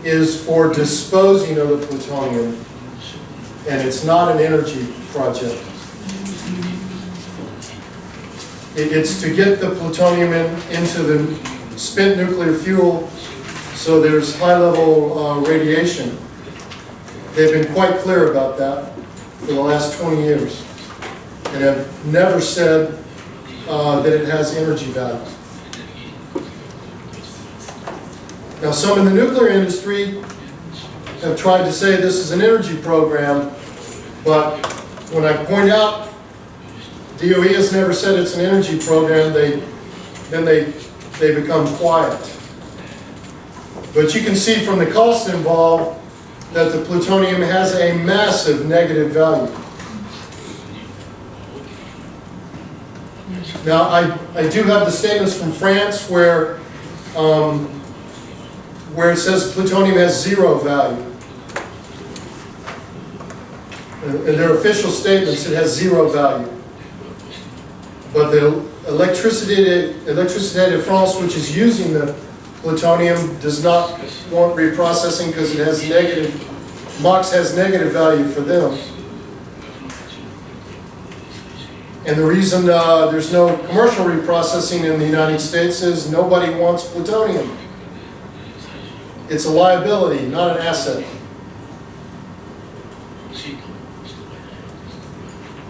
Speaker 2: is for disposing of the plutonium, and it's not an energy project. It's to get the plutonium into the spent nuclear fuel, so there's high-level radiation. They've been quite clear about that for the last 20 years, and have never said that it has energy value. Now, some in the nuclear industry have tried to say this is an energy program, but when I point out DOE has never said it's an energy program, they become quiet. But you can see from the costs involved that the plutonium has a massive negative value. Now, I do have the statements from France where it says plutonium has zero value. In their official statements, it has zero value. But Electricité de France, which is using the plutonium, does not want reprocessing because it has negative, MOX has negative value for them. And the reason there's no commercial reprocessing in the United States is nobody wants plutonium. It's a liability, not an asset.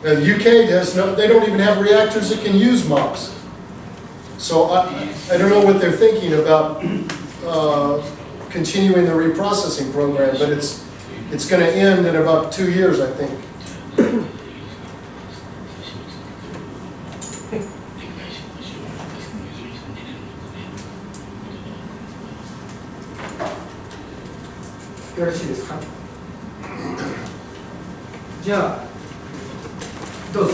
Speaker 2: The UK has no, they don't even have reactors that can use MOX. So I don't know what they're thinking about continuing the reprocessing program, but it's going to end in about 2 years, I think.
Speaker 1: よろしいですか。じゃあどうぞ。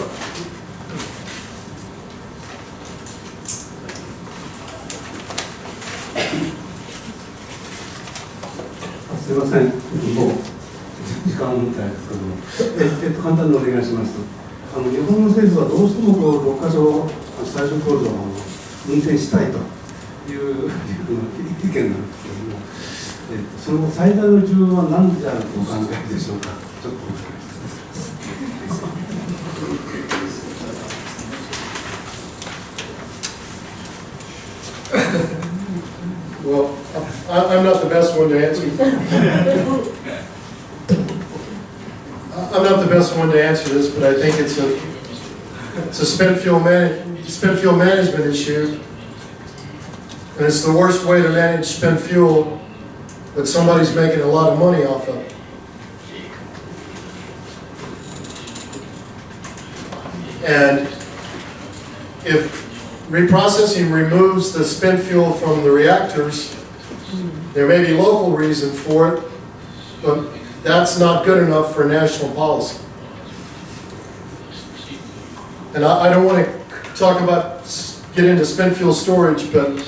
Speaker 11: すみません、もう時間みたいですけども、簡単にお願いします。日本の政府はどうしてもこう6カ所最初工場を運転したいという意見なんですけども、その最大の理由は何であるとお考えでしょうか。ちょっとお願いします。
Speaker 2: Well, I'm not the best one to answer. I'm not the best one to answer this, but I think it's a spent fuel management issue, and it's the worst way to manage spent fuel that somebody's making a lot of money off of. And if reprocessing removes the spent fuel from the reactors, there may be local reason for it, but that's not good enough for national policy. And I don't want to get into spent fuel storage, but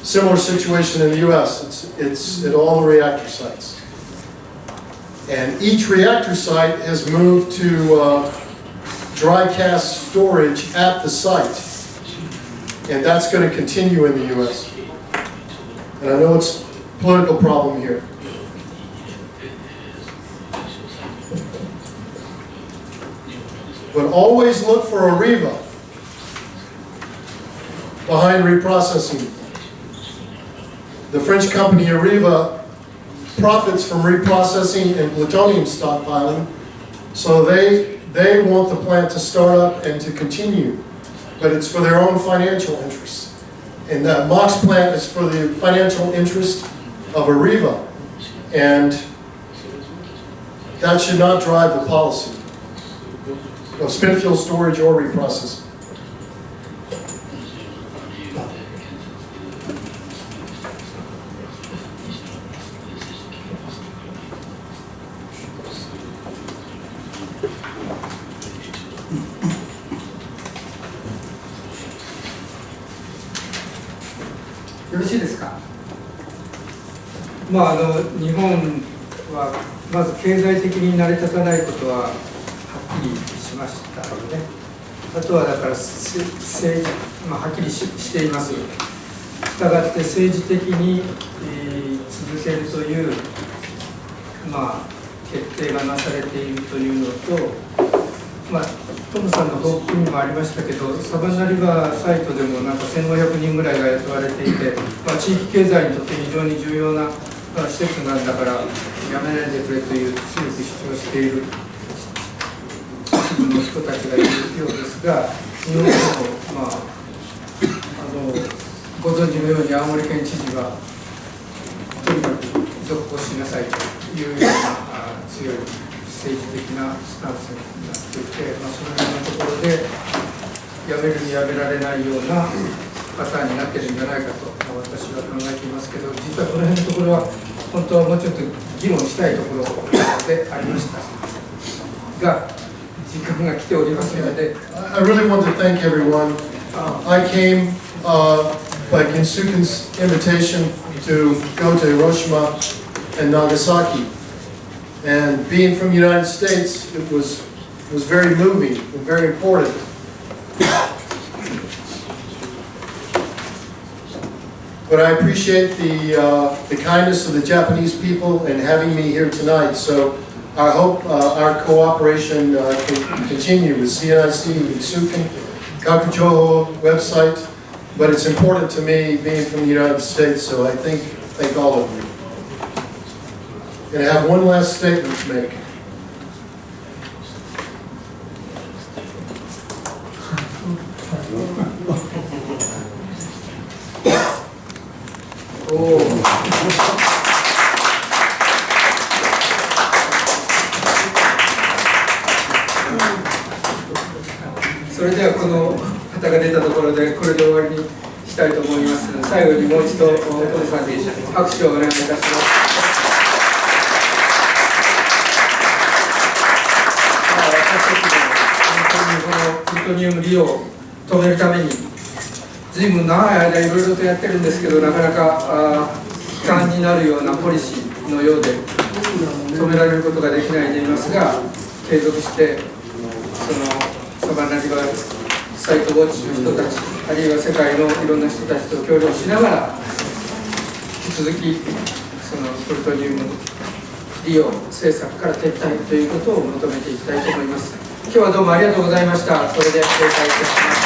Speaker 2: similar situation in the US. It's at all the reactor sites. And each reactor site has moved to dry cask storage at the site. And that's going to continue in the US. And I know it's a political problem here. But always look for a REVA behind reprocessing. The French company Areva profits from reprocessing and plutonium stockpiling, so they want the plant to start up and to continue, but it's for their own financial interests. And that MOX plant is for the financial interest of Areva, and that should not drive the policy of spent fuel storage or reprocessing.
Speaker 1: よろしいですか。日本はまず経済的に成り立たないことははっきりしましたよね。あとはだから政治、はっきりしています。したがって政治的に、続けるという、決定がなされているというのと、トムさんの報告にもありましたけど、サバンナリバーサイトでもなんか1500人ぐらいが雇われていて、地域経済にとって非常に重要な施設なんだからやめないでくれという強く主張している一部の人たちがいるようですが、日本でも、ご存知のように青森県知事はとにかく続行しなさいというような強い政治的なスタンスになっていて、そのようなところでやめるにやめられないようなパターンになっているんじゃないかと私は考えていますけど、実はこの辺のところは本当はもうちょっと議論したいところでありましたが、時間が来ておりますので。
Speaker 2: I really want to thank everyone. I came by Kinsuken's invitation to go to Hiroshima and Nagasaki. And being from the United States, it was very moving and very important. But I appreciate the kindness of the Japanese people in having me here tonight. So I hope our cooperation can continue with CNIC, with Sukin, Kakujoho website. But it's important to me being from the United States, so I thank all of you. And I have one last statement to make.
Speaker 1: それではこの旗が出たところでこれで終わりにしたいと思います。最後にもう一度トムさんに拍手をお願いいたします。私たちも本当にこのプルトニウム利用を止めるためにずいぶん長い間いろいろとやってるんですけど、なかなか負担になるようなポリシーのようで止められることができないでいますが、継続してそのサバンナリバーサイトウォッチの人たち、あるいは世界のいろんな人たちと協力しながら引き続きそのプルトニウム利用政策から撤退ということを求めていきたいと思います。今日はどうもありがとうございました。これで閉会いたします。